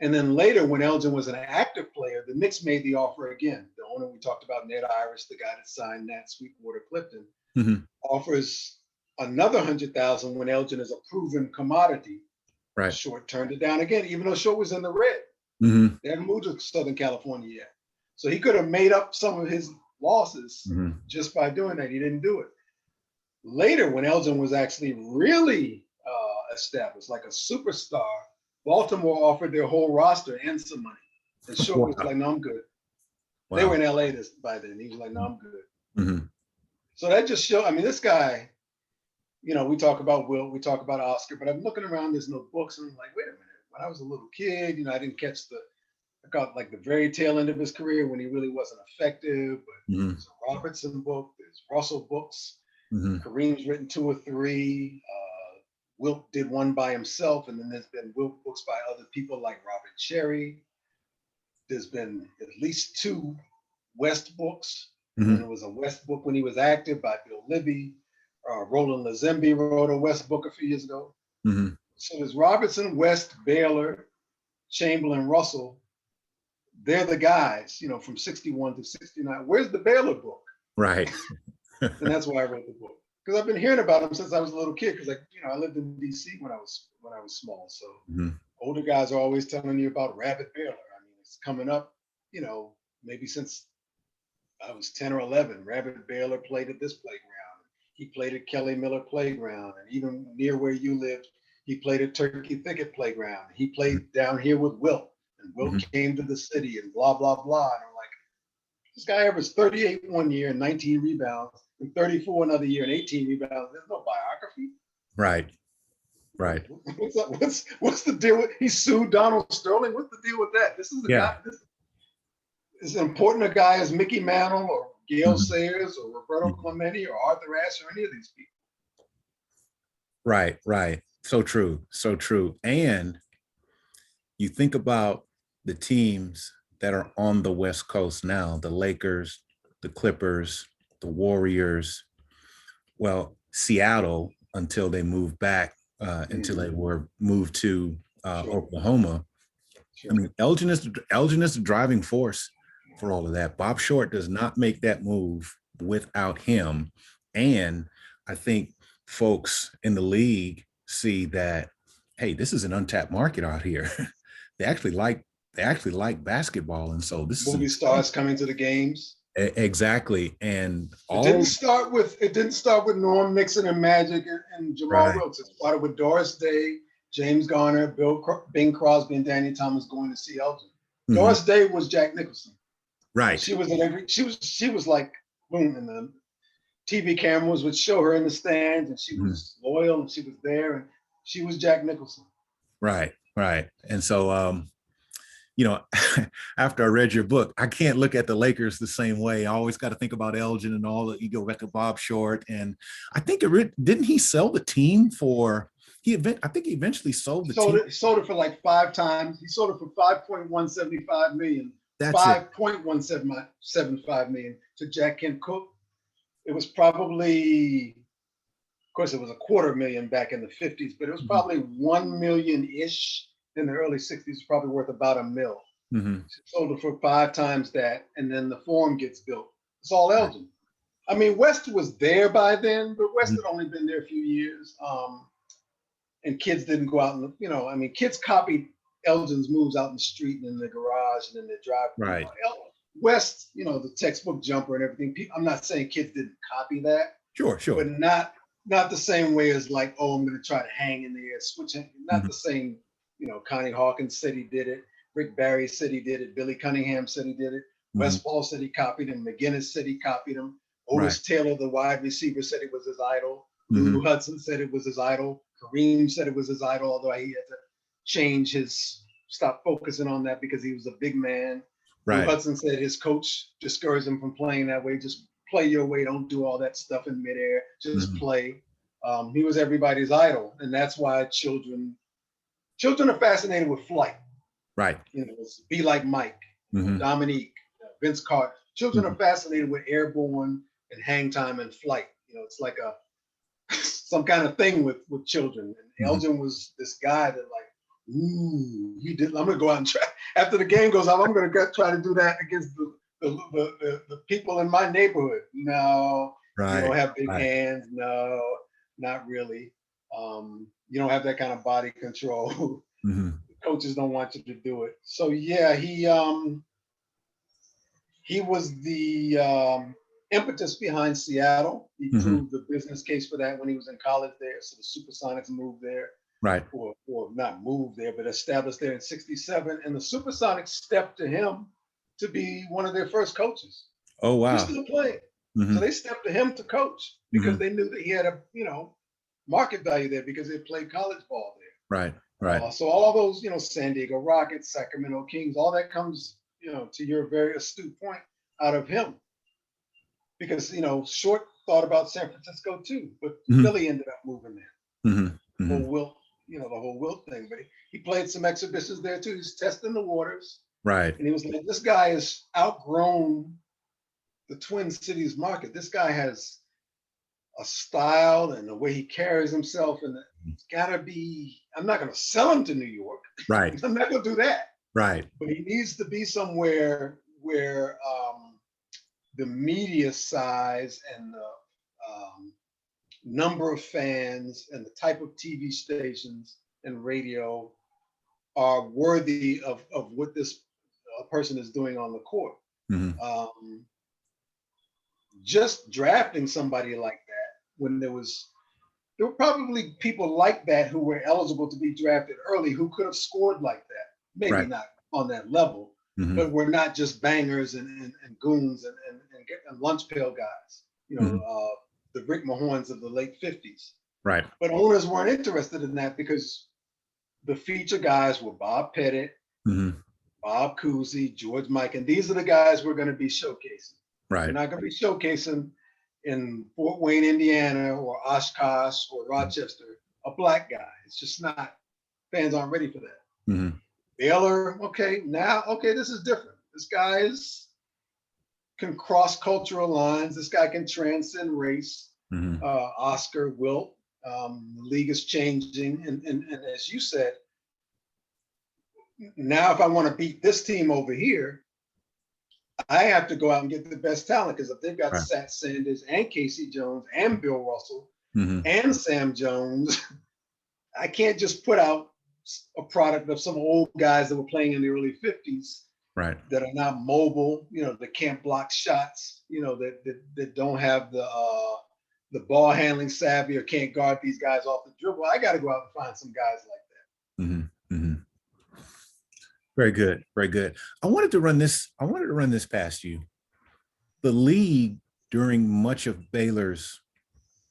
And then later, when Elgin was an active player, the Knicks made the offer again. The owner we talked about, Ned Irish, the guy that signed Nat Sweetwater Clifton, offers another 100,000 when Elgin is a proven commodity. Right. Short turned it down again, even though Short was in the red. They hadn't moved to Southern California yet. So he could have made up some of his losses just by doing that. He didn't do it. Later, when Elgin was actually really established, like a superstar, Baltimore offered their whole roster and some money. And Short was like, no, I'm good. They were in LA by then. He was like, no, I'm good. So that just showed, this guy, we talk about Wilt, we talk about Oscar, but I'm looking around, there's no books, and I'm like, wait a minute. When I was a little kid, I didn't catch I got like the very tail end of his career when he really wasn't effective. But there's a Robertson book, there's Russell books, Kareem's written 2 or 3. Wilt did one by himself, and then there's been Wilt books by other people like Robert Cherry. There's been at least 2 West books. And there was a West book when he was active by Bill Libby. Roland Lazembe wrote a West book a few years ago. So there's Robertson, West, Baylor, Chamberlain, Russell. They're the guys, from 61 to 69. Where's the Baylor book? Right. And that's why I wrote the book. Because I've been hearing about him since I was a little kid. Because I lived in DC when I was small. So older guys are always telling you about Rabbit Baylor. It's coming up, maybe since I was 10 or 11. Rabbit Baylor played at this playground. He played at Kelly Miller Playground. And even near where you lived, he played at Turkey Thicket Playground. He played down here with Wilt. And Wilt came to the city and blah, blah, blah. And I'm like, this guy averaged 38 one year and 19 rebounds, and 34 another year and 18 rebounds. There's no biography. Right. Right. What's the deal with, he sued Donald Sterling? What's the deal with that? This is the guy. This is as important a guy as Mickey Mantle or Gail Sayers or Roberto Clemente or Arthur Ashe or any of these people. Right, right. So true. So true. And you think about the teams that are on the West Coast now, the Lakers, the Clippers, the Warriors, well, Seattle, until they moved back, until they were moved to Oklahoma. Elgin is the driving force for all of that. Bob Short does not make that move without him. And I think folks in the league see that, hey, this is an untapped market out here. they actually like basketball, and so this movie is stars coming to the games. Exactly, and It didn't start with Norm Nixon and Magic and Jamal Wilkes. It started with Doris Day, James Garner, Bing Crosby, and Danny Thomas going to see Elgin. Mm-hmm. Doris Day was Jack Nicholson. Right. She was like boom, and the TV cameras would show her in the stands, and she was loyal, and she was there, and she was Jack Nicholson. Right. And so after I read your book, I can't look at the Lakers the same way. I always got to think about Elgin and all that. You go back to Bob Short, and I think didn't he sell the team for? I think he eventually sold the team. He sold it for like 5 times. He sold it for $5.175 million. That's $5.175 million to Jack Kent Cooke. It was probably, of course, it was $250,000 back in the 50s, but it was probably 1 million-ish in the early 60s. It's probably worth about $1 million. Mm-hmm. She sold it for 5 times that, and then the Forum gets built. It's all Elgin. I mean, West was there by then, but West had only been there a few years. And kids didn't go out and, kids copied Elgin's moves out in the street and in the garage and in the driveway. Right. West, the textbook jumper and everything. I'm not saying kids didn't copy that. Sure. But not the same way as like, I'm going to try to hang in the air, switching. Not the same. Connie Hawkins said he did it. Rick Barry said he did it. Billy Cunningham said he did it. Westfall said he copied him. McGinnis said he copied him. Otis Taylor, the wide receiver, said it was his idol. Lou Hudson said it was his idol. Kareem said it was his idol, although he had to stop focusing on that because he was a big man. Right. Lou Hudson said his coach discouraged him from playing that way. Just play your way. Don't do all that stuff in midair. Just play. He was everybody's idol. And that's why children are fascinated with flight. Right. Be Like Mike, Dominique, Vince Carter. Children are fascinated with airborne and hang time and flight. It's like some kind of thing with children. And Elgin was this guy that he did. I'm gonna go out and try. After the game goes off, I'm gonna try to do that against the people in my neighborhood. No, you don't have big hands. No, not really. You don't have that kind of body control. Coaches don't want you to do it. So yeah, he was the impetus behind Seattle. He proved the business case for that when he was in college there. So the Supersonics moved there. Right. Or not moved there, but established there in '67. And the Supersonics stepped to him to be one of their first coaches. Oh, wow. He's still playing. So they stepped to him to coach because they knew that he had a, market value there because they played college ball there. Right. So all those, San Diego Rockets, Sacramento Kings, all that comes, to your very astute point, out of him. Because, Short thought about San Francisco too, but Philly ended up moving there. The whole Wilt thing. But he played some exhibitions there too. He's testing the waters. Right. And he was like, this guy has outgrown the Twin Cities market. This guy has a style and the way he carries himself, and it's gotta be, I'm not gonna sell him to New York. Right. I'm not gonna do that. Right. But he needs to be somewhere where the media size and the number of fans and the type of TV stations and radio are worthy of what this person is doing on the court. Just drafting somebody like that when there were probably people like that who were eligible to be drafted early who could have scored like that. Maybe not on that level, but we're not just bangers and goons and lunch pail guys, the Rick Mahorns of the late 50s. Right. But owners weren't interested in that because the feature guys were Bob Pettit, Bob Cousy, George Mike, and these are the guys we're going to be showcasing. Right. We're not going to be showcasing in Fort Wayne, Indiana, or Oshkosh or Rochester, a black guy. It's just not, fans aren't ready for that. Baylor, this is different. This guy can cross cultural lines. This guy can transcend race. Oscar, Wilt, the league is changing. And as you said, now if I want to beat this team over here, I have to go out and get the best talent, because if they've got Sat Sanders and Casey Jones and Bill Russell and Sam Jones, I can't just put out a product of some old guys that were playing in the early 50s, right, that are not mobile, that can't block shots, that don't have the ball handling savvy or can't guard these guys off the dribble. I got to go out and find some guys like that. Mm-hmm. Mm-hmm. Very good, very good. I wanted to run this past you. The league during much of Baylor's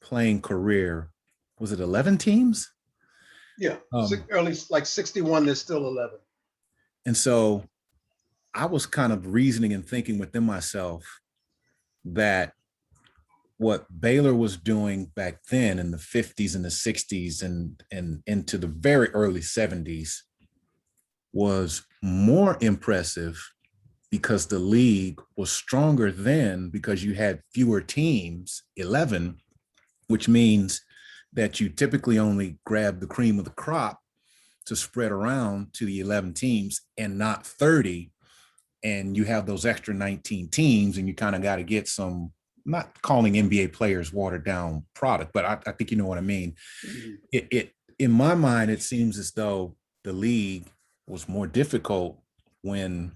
playing career, was it 11 teams? Yeah, early, like 61, there's still 11. And so I was kind of reasoning and thinking within myself that what Baylor was doing back then in the 50s and the 60s and into the very early 70s was more impressive because the league was stronger then, because you had fewer teams, 11, which means that you typically only grab the cream of the crop to spread around to the 11 teams and not 30. And you have those extra 19 teams, and you kind of got to get some, not calling NBA players watered down product, but I think you know what I mean. Mm-hmm. It in my mind, it seems as though the league was more difficult when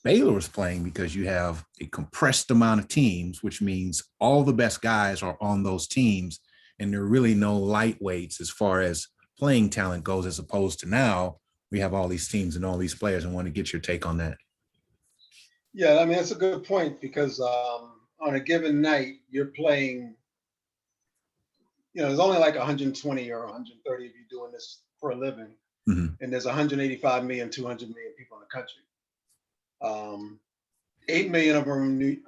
Baylor was playing, because you have a compressed amount of teams, which means all the best guys are on those teams, and there are really no lightweights as far as playing talent goes, as opposed to now we have all these teams and all these players. I want to get your take on that. Yeah, I mean, that's a good point, because on a given night, you're playing, there's only like 120 or 130 if you're doing this for a living. Mm-hmm. And there's 185 million, 200 million people in the country. 8 million of them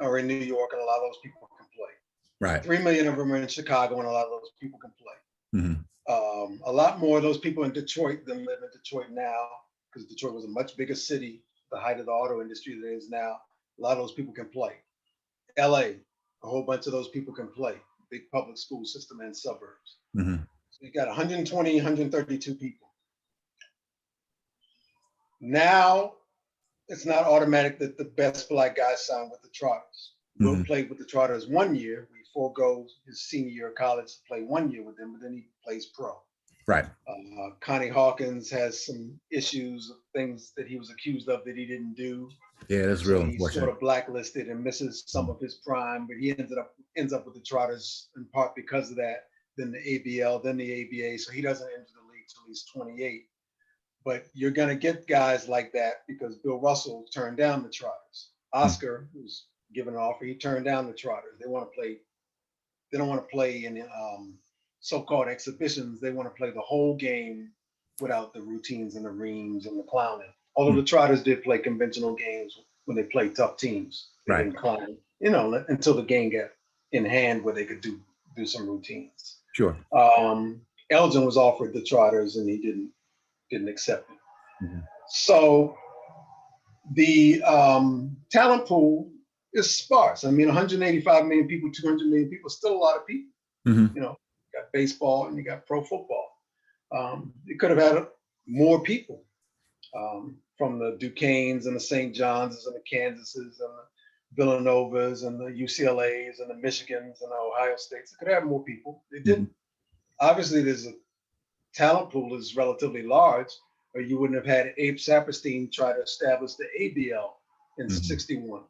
are in New York, and a lot of those people can play. Right. 3 million of them are in Chicago, and a lot of those people can play. Mm-hmm. A lot more of those people in Detroit than live in Detroit now, because Detroit was a much bigger city, the height of the auto industry that it is now. A lot of those people can play. LA, a whole bunch of those people can play. Big public school system and suburbs. Mm-hmm. So you got 120, 132 people. Now, it's not automatic that the best black guys sign with the Trotters. Mm-hmm. Will played with the Trotters 1 year. He foregoes his senior year of college to play 1 year with them, but then he plays pro. Right. Connie Hawkins has some issues of things that he was accused of that he didn't do. Yeah, that's real unfortunate. He's sort of blacklisted and misses some of his prime, but he ends up with the Trotters in part because of that. Then the ABL, then the ABA, so he doesn't enter the league till he's 28. But you're going to get guys like that because Bill Russell turned down the Trotters. Oscar was given an offer. He turned down the Trotters. They want to play. They don't want to play in so-called exhibitions. They want to play the whole game without the routines and the reams and the clowning. Although the Trotters did play conventional games when they played tough teams. They didn't clown, until the game got in hand where they could do some routines. Sure. Elgin was offered the Trotters and he didn't accept it. Mm-hmm. So the talent pool is sparse. I mean, 185 million people, 200 million people, still a lot of people. Mm-hmm. You got baseball and you got pro football. You could have had more people from the Duquesnes and the St. John's and the Kansases and the Villanovas and the UCLAs and the Michigans and the Ohio States. It could have more people. They didn't. Mm-hmm. Obviously, there's a talent pool is relatively large, or you wouldn't have had Abe Saperstein try to establish the ABL in 61.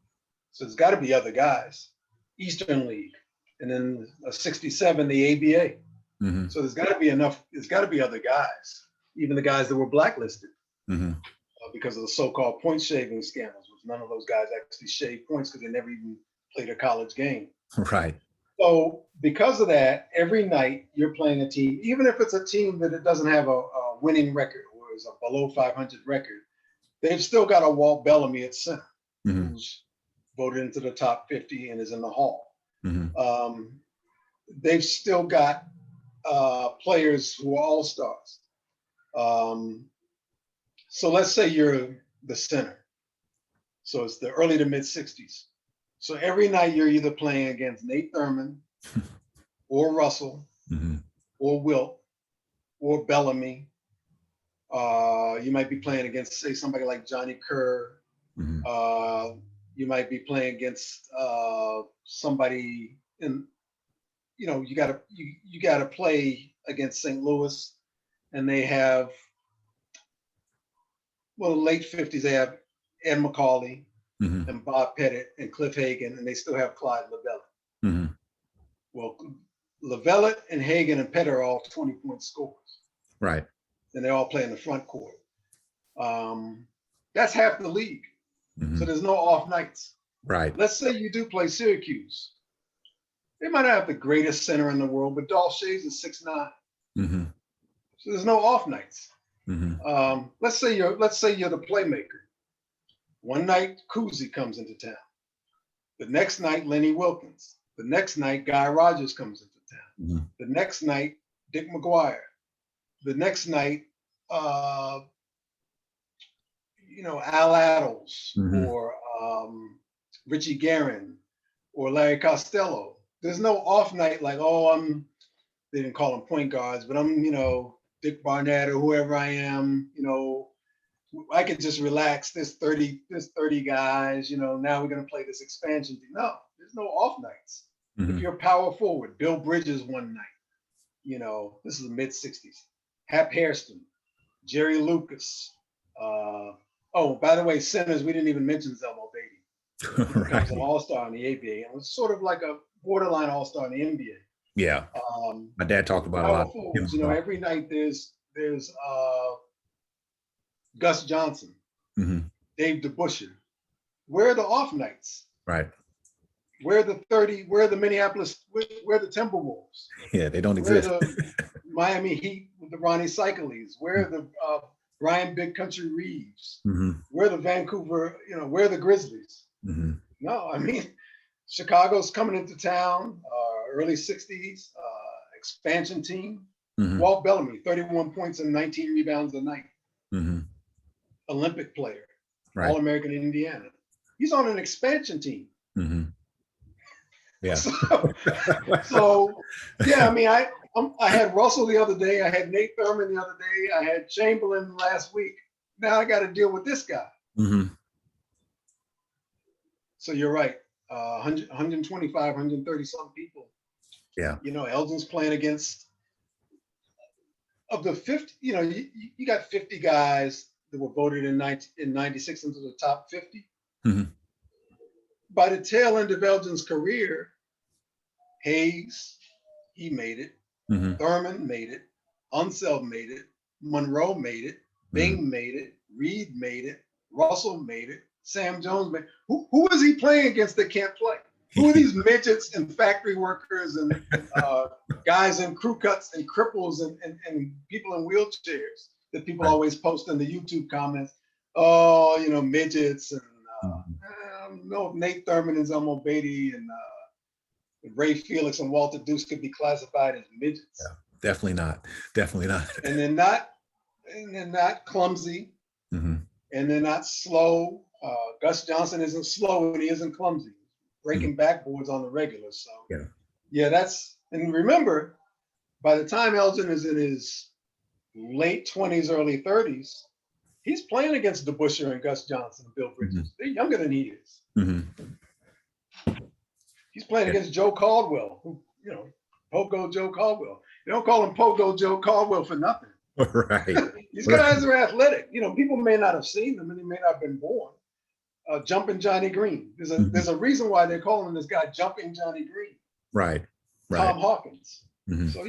So there's got to be other guys. Eastern League, and then 67, the ABA. Mm-hmm. So there's got to be enough. There's got to be other guys, even the guys that were blacklisted because of the so-called point shaving scandals. Which none of those guys actually shaved points because they never even played a college game. Right. So because of that, every night you're playing a team, even if it's a team that it doesn't have a winning record or is a below 500 record, they've still got a Walt Bellamy at center, who's voted into the top 50 and is in the Hall. Mm-hmm. They've still got players who are all-stars. So let's say you're the center. So it's the early to mid 60s. So every night you're either playing against Nate Thurman or Russell or Wilt or Bellamy. You might be playing against, say, somebody like Johnny Kerr. You might be playing against somebody in, you gotta play against St. Louis, and they have well, late 50s, they have Ed McCauley Mm-hmm. and Bob Pettit and Cliff Hagan, and they still have Clyde Lovellette. Mm-hmm. Well, Lovellette and Hagan and Pettit are all 20-point scorers. Right. And they all play in the front court. That's half the league. Mm-hmm. So there's no off nights. Right. Let's say you do play Syracuse. They might not have the greatest center in the world, but Dolph Shays is 6'9". Mm-hmm. So there's no off nights. Mm-hmm. Let's say you're the playmaker. One night Cousy comes into town. The next night Lenny Wilkins. The next night Guy Rogers comes into town. Mm-hmm. The next night Dick McGuire. The next night Al Attles, mm-hmm. or Richie Guerin or Larry Costello. There's no off night like, they didn't call them point guards, but I'm, Dick Barnett or whoever I am, I could just relax. There's 30 guys, now we're going to play this expansion thing. No, there's no off nights. Mm-hmm. If you're power forward, Bill Bridges one night, this is the mid 60s. Hap Hairston, Jerry Lucas. By the way, centers, we didn't even mention Zelmo Beatty. He was an all-star in the ABA. And it was sort of like a borderline all-star in the NBA. Yeah. My dad talked about a lot. Forwards, every night there's Gus Johnson, mm-hmm. Dave DeBusschere. Where are the off nights? Right. Where are the Minneapolis, where are the Timberwolves? Yeah, they don't exist. Where are the Miami Heat with the Ronnie Cycles? Where are the Brian Big Country Reeves? Mm-hmm. Where are the Vancouver, where are the Grizzlies? Mm-hmm. No, Chicago's coming into town, early 60s, expansion team. Mm-hmm. Walt Bellamy, 31 points and 19 rebounds a night. Mm-hmm. Olympic player, right. All-American Indiana. He's on an expansion team. Mm-hmm. Yeah. So yeah, I had Russell the other day. I had Nate Thurman the other day. I had Chamberlain last week. Now I got to deal with this guy. Mm-hmm. So you're right. 125, 130 some people. Yeah. Elgin's playing against, of the 50, you got 50 guys that were voted in 96 into the top 50. Mm-hmm. By the tail end of Elgin's career, Hayes, he made it. Mm-hmm. Thurman made it. Unseld made it. Monroe made it. Bing made it. Reed made it. Russell made it. Sam Jones made it. Who is he playing against that can't play? Who are these midgets and factory workers and guys in crew cuts and cripples and people in wheelchairs that people always post in the YouTube comments? Midgets and Nate Thurman and Zelmo Beatty and Ray Felix and Walter Dukes could be classified as midgets. Yeah, definitely not. Definitely not. And they're not clumsy. Mm-hmm. And they're not slow. Gus Johnson isn't slow and he isn't clumsy. Breaking backboards on the regular. So and remember, by the time Elgin is in his late 20s, early 30s, he's playing against DeBusschere and Gus Johnson and Bill Bridges. Mm-hmm. They're younger than he is. Mm-hmm. He's playing against Joe Caldwell, Pogo Joe Caldwell. They don't call him Pogo Joe Caldwell for nothing. Right. These guys are athletic. People may not have seen them and they may not have been born. Jumping Johnny Green. There's a reason why they're calling this guy Jumping Johnny Green. Right. Tom Hawkins. Mm-hmm. So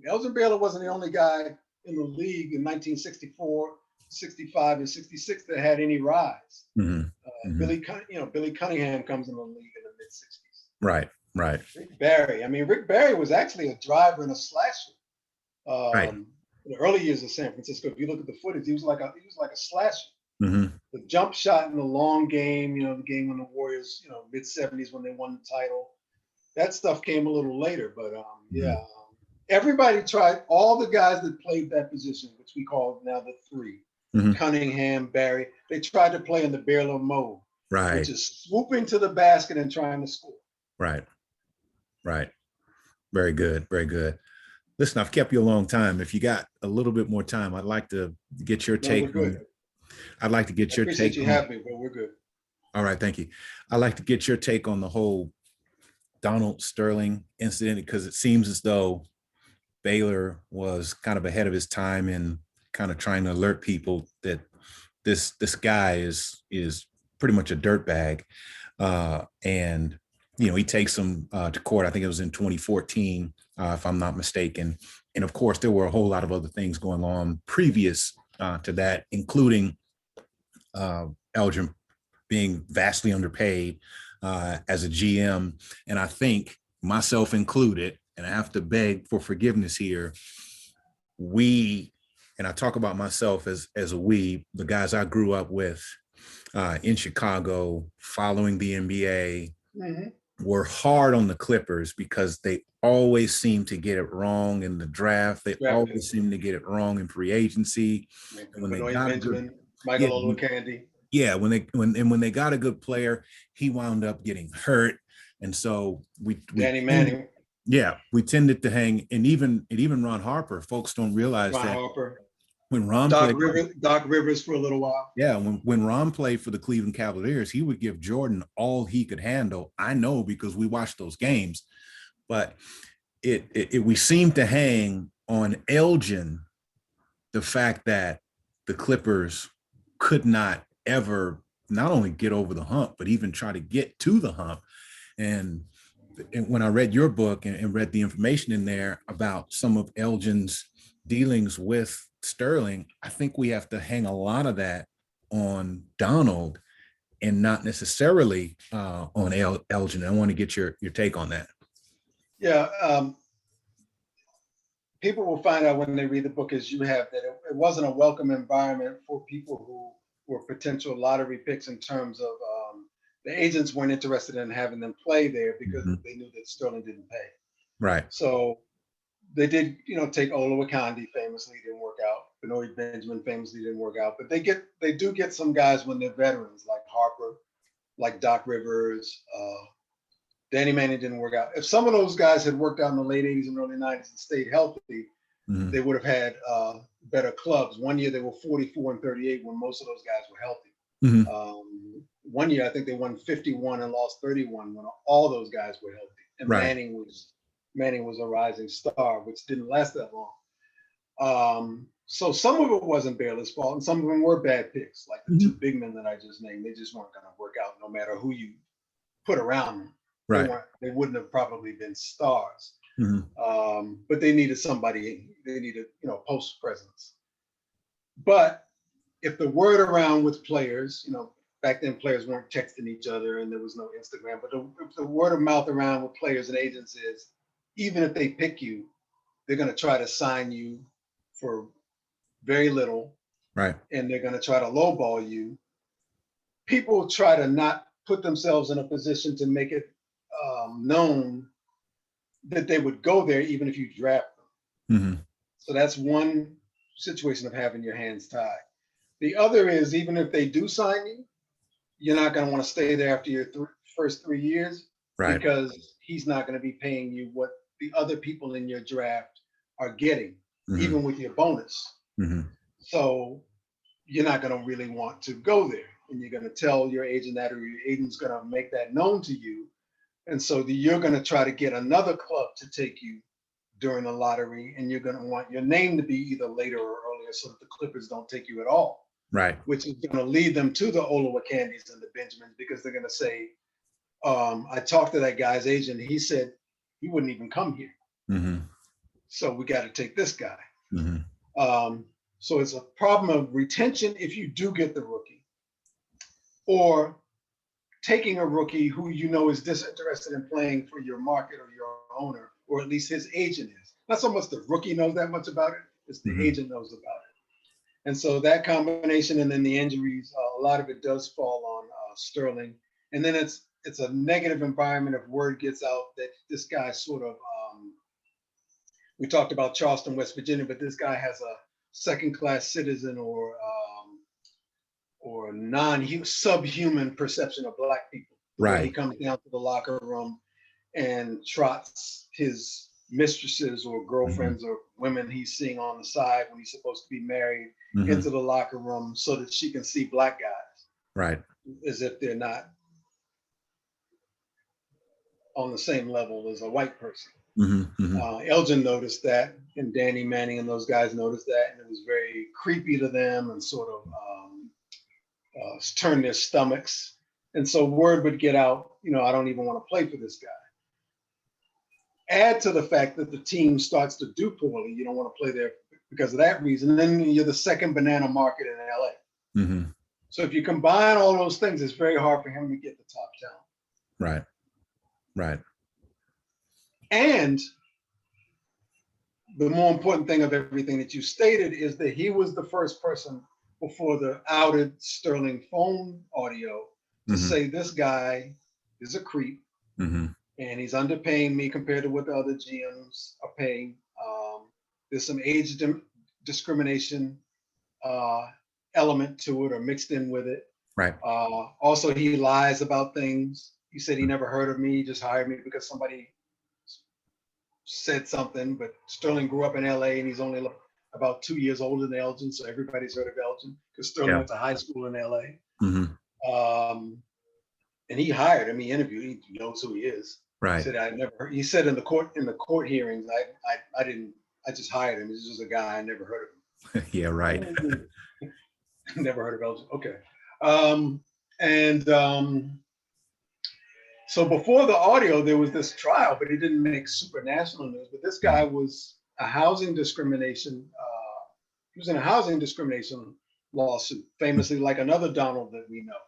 Elgin Baylor wasn't the only guy in the league in 1964, 65, and 66 that had any rise. Mm-hmm. Billy Cunningham comes in the league in the mid 60s. Right. Rick Barry. Rick Barry was actually a driver and a slasher. In the early years of San Francisco, if you look at the footage, he was like a slasher. Mm-hmm. The jump shot in the long game, the game when the Warriors, mid 70s when they won the title. That stuff came a little later, but everybody tried. All the guys that played that position, which we call now the three, Cunningham, Barry, they tried to play in the Baylor mode, which is swooping to the basket and trying to score. Right. Very good. Listen, I've kept you a long time. If you got a little bit more time, I'd like to get your take. I'd like to get your take. You have me, but we're good. All right, thank you. I'd like to get your take on the whole Donald Sterling incident, because it seems as though Baylor was kind of ahead of his time in kind of trying to alert people that this guy is pretty much a dirtbag, and he takes him to court. I think it was in 2014, if I'm not mistaken. And of course, there were a whole lot of other things going on previous to that, including Elgin being vastly underpaid as a GM. And I think, myself included, and I have to beg for forgiveness here, and I talk about myself as the guys I grew up with in Chicago, following the NBA, were hard on the Clippers because they always seem to get it wrong in the draft. They always seem to get it wrong in free agency. And when they got Michael Olowokandi. Yeah, when they got a good player, he wound up getting hurt, and so Danny Manning. Yeah, we tended to hang, and even Ron Harper. Folks don't realize Ron that Harper. When Ron Doc Rivers for a little while. Yeah, when Ron played for the Cleveland Cavaliers, he would give Jordan all he could handle. I know because we watched those games, but we seemed to hang on Elgin, the fact that the Clippers could not ever not only get over the hump, but even try to get to the hump. And when I read your book and read the information in there about some of Elgin's dealings with Sterling, I think we have to hang a lot of that on Donald and not necessarily on Elgin. I want to get your take on that. Yeah. People will find out when they read the book, as you have, that it wasn't a welcome environment for people who were potential lottery picks, in terms of the agents weren't interested in having them play there because they knew that Sterling didn't pay. Right. So they did, take Olowokandi, famously didn't work out. Benoit Benjamin famously didn't work out. But they do get some guys when they're veterans, like Harper, like Doc Rivers. Danny Manning didn't work out. If some of those guys had worked out in the late 80s and early 90s and stayed healthy, they would have had better clubs. One year they were 44-38 when most of those guys were healthy. One year I think they won 51 and lost 31 when all those guys were healthy. And Manning was a rising star, which didn't last that long. So some of it wasn't Baylor's fault, and some of them were bad picks, like the two big men that I just named. They just weren't going to work out no matter who you put around them. Right. They wouldn't have probably been stars. But they needed somebody. They needed, post presence. But if the word around with players, back then players weren't texting each other and there was no Instagram, but if the word of mouth around with players and agents is, even if they pick you, they're going to try to sign you for very little. Right. And they're going to try to lowball you. People try to not put themselves in a position to make it known that they would go there even if you draft them. So that's one situation of having your hands tied. The other is, even if they do sign you, you're not going to want to stay there after your first 3 years, right? Because he's not going to be paying you what the other people in your draft are getting, even with your bonus. So you're not going to really want to go there, and you're going to tell your agent that, or your agent's going to make that known to you. And so you're going to try to get another club to take you during the lottery, and you're going to want your name to be either later or earlier so that the Clippers don't take you at all. Right. Which is going to lead them to the Olowokandis and the Benjamins, because they're going to say, I talked to that guy's agent. He said he wouldn't even come here. So we got to take this guy. So it's a problem of retention if you do get the rookie, or taking a rookie who is disinterested in playing for your market or your owner, or at least his agent is. Not so much the rookie knows that much about it, it's the agent knows about it. And so that combination, and then the injuries, a lot of it does fall on Sterling. And then it's a negative environment if word gets out that this guy sort of, we talked about Charleston, West Virginia, but this guy has a second-class citizen or subhuman perception of Black people. Right. He comes down to the locker room and trots his mistresses or girlfriends or women he's seeing on the side when he's supposed to be married into the locker room so that she can see Black guys. Right. As if they're not on the same level as a white person. Elgin noticed that, and Danny Manning and those guys noticed that, and it was very creepy to them and sort of turn their stomachs. And so word would get out, I don't even want to play for this guy. Add to the fact that the team starts to do poorly, you don't want to play there because of that reason. And then you're the second banana market in LA. Mm-hmm. So if you combine all those things, it's very hard for him to get the top talent. Right. Right. And the more important thing of everything that you stated is that he was the first person before the outed Sterling phone audio to say this guy is a creep and he's underpaying me compared to what the other GMs are paying. There's some age discrimination element to it or mixed in with it. Right. Also, he lies about things. He said he never heard of me, he just hired me because somebody said something, but Sterling grew up in LA and he's only about 2 years older than Elgin, so everybody's heard of Elgin because Sterling went to high school in LA. And he hired him, he interviewed, he knows who he is. Right. He said I never heard, he said in the court hearings, I just hired him. He's just a guy, I never heard of him. Yeah, right. Never heard of Elgin. Okay. So before the audio, there was this trial, but it didn't make super national news. But this guy was a housing discrimination. He was in a housing discrimination lawsuit, famously like another Donald that we know.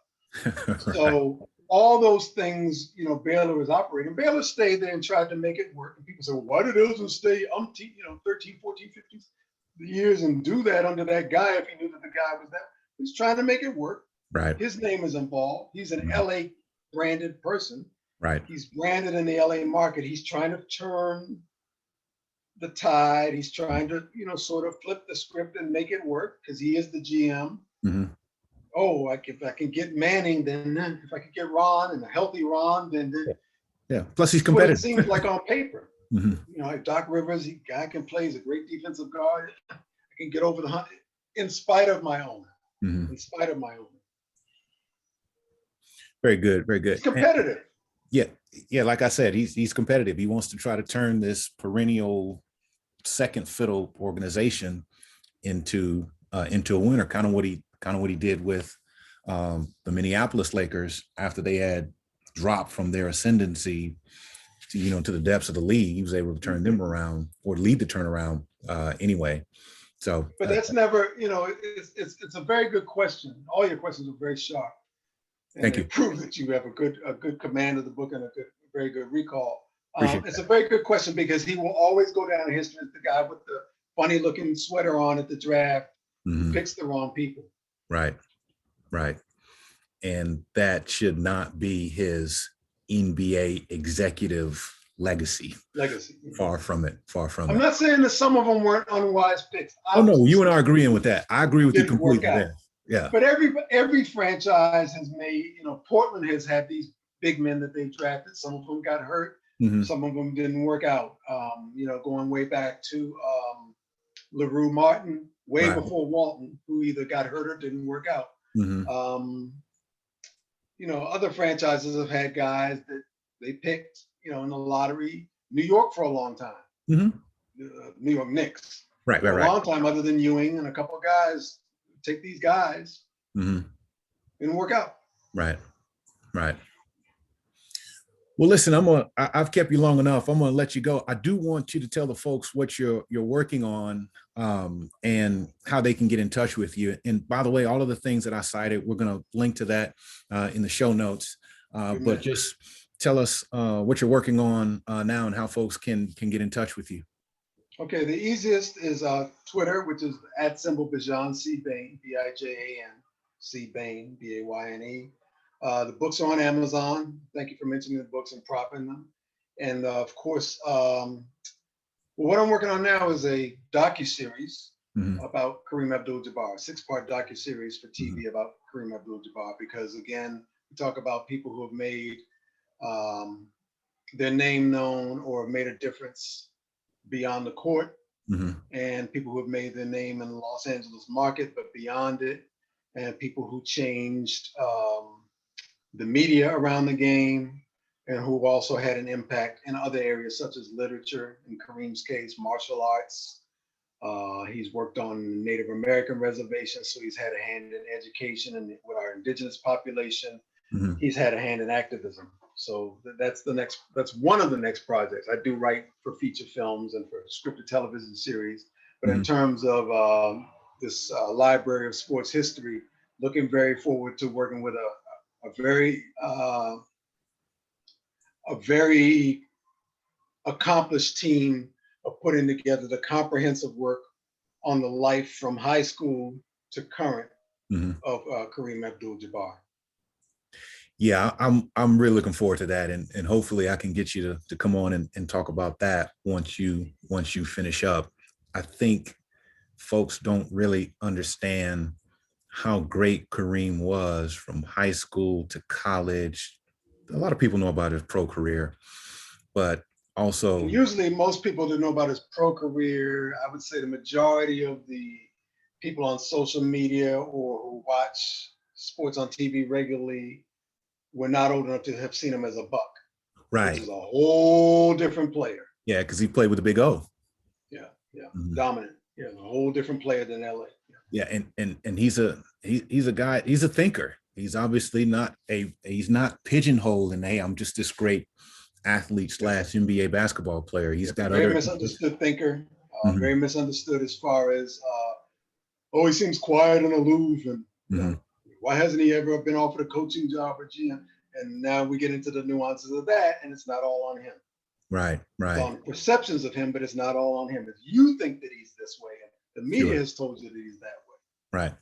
Right. So all those things, Baylor was operating. Baylor stayed there and tried to make it work. And people say, well, why did Elgin stay 13, 14, 15 years and do that under that guy if he knew that the guy was that? He's trying to make it work. Right. His name is involved. He's an LA branded person. Right. He's branded in the LA market. He's trying to turn the tide. He's trying to, sort of flip the script and make it work because he is the GM. Oh, if I can get Manning, then if I could get Ron and a healthy Ron, then yeah. Plus he's competitive. It seems like on paper. Doc Rivers, guy can play. He's a great defensive guard. I can get over the hump in spite of my owner. In spite of my owner. Very good. Very good. He's competitive. And, yeah. Like I said, he's competitive. He wants to try to turn this perennial second fiddle organization into a winner. Kind of what he did with the Minneapolis Lakers after they had dropped from their ascendancy to the depths of the league. He was able to turn them around or lead the turnaround anyway. So, but that's never, it's a very good question. All your questions are very sharp. And thank you. Prove that you have a good command of the book and a very good recall. It's a very good question because he will always go down in history as the guy with the funny looking sweater on at the draft who picks the wrong people. Right. And that should not be his NBA executive legacy. Far from it. I'm not saying that some of them weren't unwise picks. Oh no, you and I are agreeing with that. I agree with you completely there. Yeah. But every franchise has made, Portland has had these big men that they drafted. Some of them got hurt. Some of them didn't work out. Going way back to LaRue Martin, before Walton, who either got hurt or didn't work out. Other franchises have had guys that they picked, in the lottery. New York for a long time. New York Knicks. Right. For a long time, other than Ewing and a couple of guys. Take these guys and work out. Right. Well, listen, I've kept you long enough. I'm going to let you go. I do want you to tell the folks what you're working on and how they can get in touch with you. And by the way, all of the things that I cited, we're going to link to that in the show notes. But just tell us what you're working on now and how folks can get in touch with you. Okay, the easiest is Twitter, which is @Bijan C Bayne, Bijan C Bayne, Bayne. The books are on Amazon. Thank you for mentioning the books and propping them. And of course, what I'm working on now is a docuseries about Kareem Abdul-Jabbar, a 6-part docuseries for TV about Kareem Abdul-Jabbar, because again, we talk about people who have made their name known or made a difference beyond the court, and people who have made their name in the Los Angeles market, but beyond it, and people who changed the media around the game, and who also had an impact in other areas such as literature, in Kareem's case, martial arts. He's worked on Native American reservations, so he's had a hand in education and with our indigenous population. Mm-hmm. He's had a hand in activism. So that's one of the next projects. I do write for feature films and for scripted television series. But Mm-hmm. in terms of this library of sports history, looking very forward to working with a very accomplished team of putting together the comprehensive work on the life from high school to current Mm-hmm. of Kareem Abdul-Jabbar. Yeah, I'm really looking forward to that, and hopefully I can get you to come on and talk about that once you finish up. I think folks don't really understand how great Kareem was from high school to college. A lot of people know about his pro career, but also and usually most people that know about his pro career, I would say the majority of the people on social media or who watch sports on TV regularly were not old enough to have seen him as a buck, right? Which is a whole different player. Yeah, because he played with a big O. Yeah, Mm-hmm. Dominant. Yeah, a whole different player than LA. Yeah, and he's a guy. He's a thinker. He's obviously he's not pigeonholed in, hey, I'm just this great athlete / NBA basketball player. He's got very other misunderstood thinker. Mm-hmm. Very misunderstood as far as he seems quiet and aloof, and mm-hmm. Why hasn't he ever been offered a coaching job or GM? And now we get into the nuances of that, and it's not all on him. Right. It's on perceptions of him, but it's not all on him. If you think that he's this way, and the media has told you that he's that way. Right.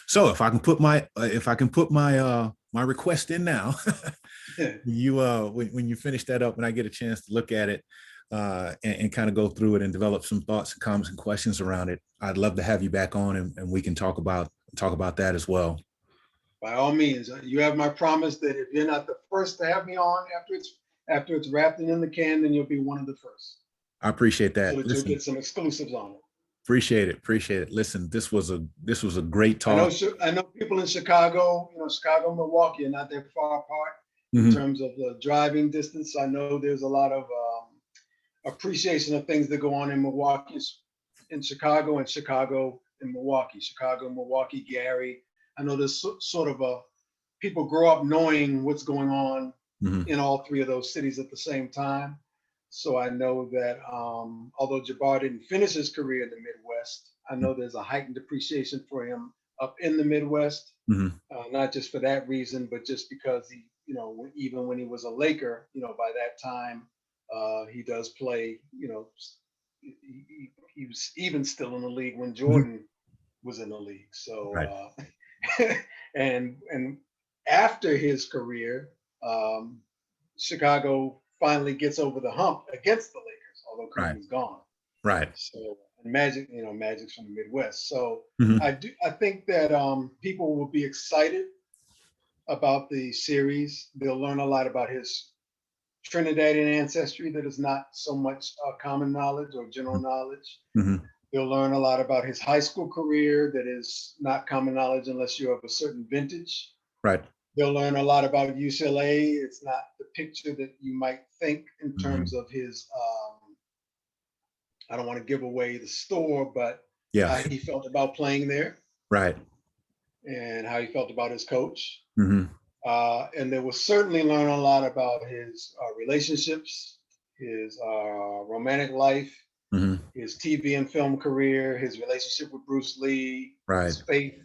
So if I can put my my request in now, you when you finish that up and I get a chance to look at it and kind of go through it and develop some thoughts and comments and questions around it, I'd love to have you back on and we can talk about that as well. By all means, you have my promise that if you're not the first to have me on after it's wrapped and in the can, then you'll be one of the first. I appreciate that. So that you'll get some exclusives on it. Appreciate it. Listen, this was a great talk. I know people in Chicago, Chicago and Milwaukee are not that far apart in terms of the driving distance. I know there's a lot of appreciation of things that go on in Milwaukee, in Chicago, and Chicago and Milwaukee, Gary. I know there's sort of people grow up knowing what's going on in all three of those cities at the same time. So I know that although Jabbar didn't finish his career in the Midwest, I know there's a heightened appreciation for him up in the Midwest, not just for that reason, but just because he, even when he was a Laker, by that time, he does play, he was even still in the league when Jordan was in the league. So, and after his career, Chicago finally gets over the hump against the Lakers, although Kareem is gone. Right. So Magic's from the Midwest. So I think that people will be excited about the series. They'll learn a lot about his Trinidadian ancestry that is not so much common knowledge or general knowledge. They'll learn a lot about his high school career that is not common knowledge unless you're of a certain vintage. Right. They'll learn a lot about UCLA. It's not the picture that you might think in terms of his, I don't want to give away the store, but how he felt about playing there. Right. And how he felt about his coach. And they will certainly learn a lot about his relationships, his romantic life, his TV and film career, his relationship with Bruce Lee, his faith,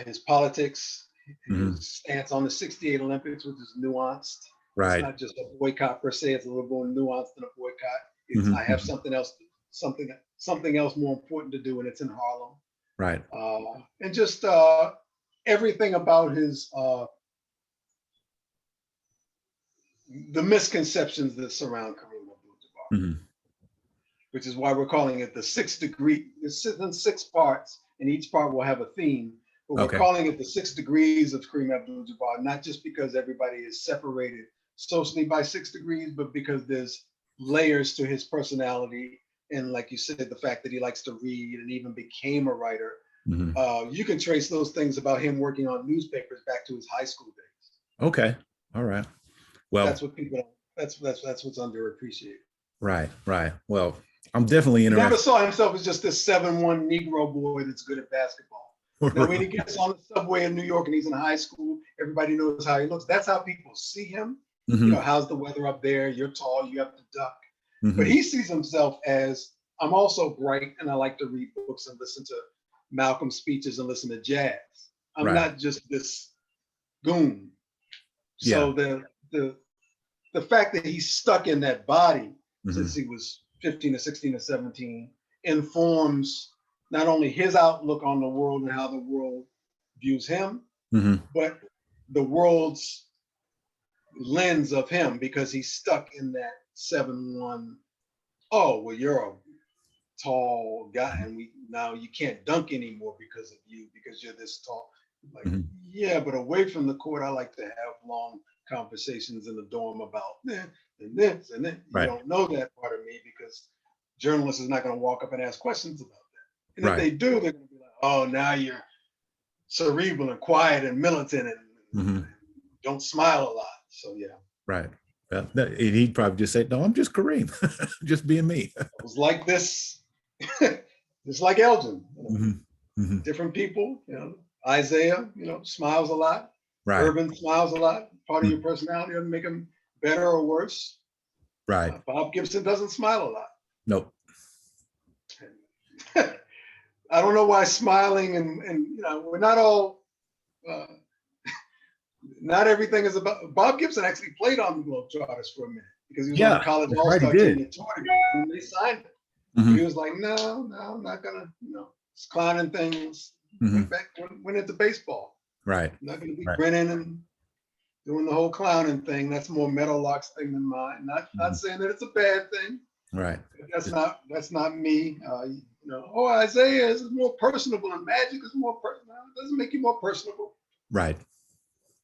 his politics, his stance on the '68 Olympics, which is nuanced. It's not just a boycott per se; it's a little more nuanced than a boycott. It's I have something else more important to do, and it's in Harlem. Right. And just everything about his the misconceptions that surround Kareem Abdul-Jabbar, which is why we're calling it the 6 degree. It's in 6 parts, and each part will have a theme. But we're calling it the 6 degrees of Kareem Abdul-Jabbar, not just because everybody is separated socially by 6 degrees, but because there's layers to his personality. And like you said, the fact that he likes to read and even became a writer. You can trace those things about him working on newspapers back to his high school days. Okay. All right. Well, that's what people, that's what's underappreciated. Right. Well, I'm definitely He never interested. saw himself as just this 7'1" Negro boy that's good at basketball. Now, when he gets on the subway in New York and he's in high school, everybody knows how he looks. That's how people see him. You know, how's the weather up there? You're tall, you have to duck. But he sees himself as, I'm also bright and I like to read books and listen to Malcolm speeches and listen to jazz. I'm not just this goon. So the fact that he's stuck in that body since he was 15 or 16 or 17 informs not only his outlook on the world and how the world views him, but the world's lens of him, because he's stuck in that 7'1". Oh, well, you're a tall guy, and now you can't dunk anymore because of you, because you're this tall. Like, yeah, but away from the court, I like to have long conversations in the dorm about this and this and then. You don't know that part of me because journalists is not going to walk up and ask questions about that. And if they do, they're going to be like, "Oh, now you're cerebral and quiet and militant and don't smile a lot." So yeah. Right. He'd probably just say, "No, I'm just Kareem, just being me." It was like this, just like Elgin. You know, different people. You know, Isaiah, you know, smiles a lot. Right. Urban smiles a lot. Part of your personality doesn't make him better or worse. Right. Bob Gibson doesn't smile a lot. Nope. I don't know why smiling and you know, we're not all. Not everything is about. Bob Gibson actually played on the Globetrotters for a minute because he was on the college all-star team in Torrey when they signed him. He was like, no, I'm not gonna, you know, it's clowning things. Went into baseball. Right. I'm not gonna be grinning and doing the whole clowning thing. That's more Meadowlark's thing than mine. Not saying that it's a bad thing. Right. That's not me. You know, Isaiah is more personable and Magic is more personal. It doesn't make you more personable. Right.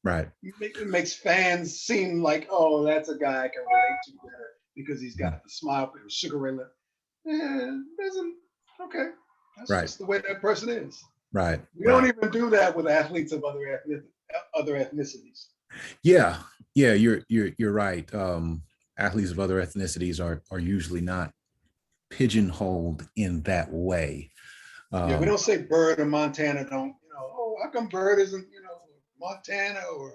Right. It makes fans seem like, oh, that's a guy I can relate to better because he's got the smile and the sugar ray lip. Okay. That's just the way that person is. Right. We don't even do that with athletes of other ethnicities. Yeah. You're right. Athletes of other ethnicities are usually not pigeonholed in that way. We don't say Bird or Montana don't, you know, oh, how come Bird isn't, you know, Montana or,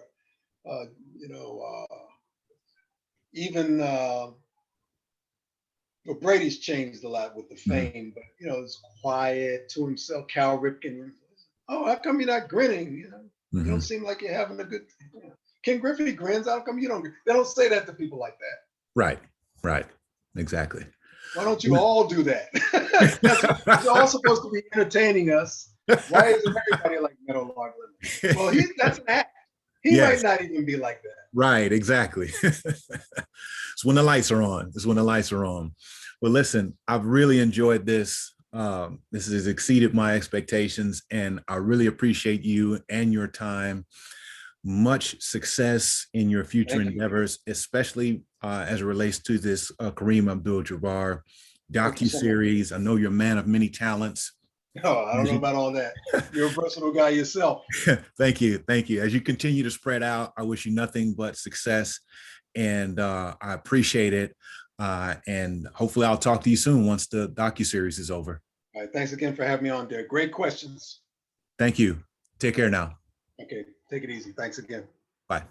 you know, even well, Brady's changed a lot with the fame, but, you know, it's quiet to himself. Cal Ripken, oh, how come you're not grinning? You know, you don't seem like you're having a good time. You know, Ken Griffey grins. How come you don't? They don't say that to people like that. Right. Exactly. Why don't you all do that? It's all supposed to be entertaining us. Why isn't everybody like Meadowlark? Well, that's an act. He might not even be like that. Right, exactly. It's when the lights are on. Well, listen, I've really enjoyed this. This has exceeded my expectations, and I really appreciate you and your time. Much success in your future endeavors, especially as it relates to this Kareem Abdul-Jabbar docuseries. I know you're a man of many talents. Oh, I don't know about all that. You're a personal guy yourself. Thank you. As you continue to spread out, I wish you nothing but success, and I appreciate it. And hopefully I'll talk to you soon once the docuseries is over. All right. Thanks again for having me on there. Great questions. Thank you. Take care now. Okay. Take it easy. Thanks again. Bye.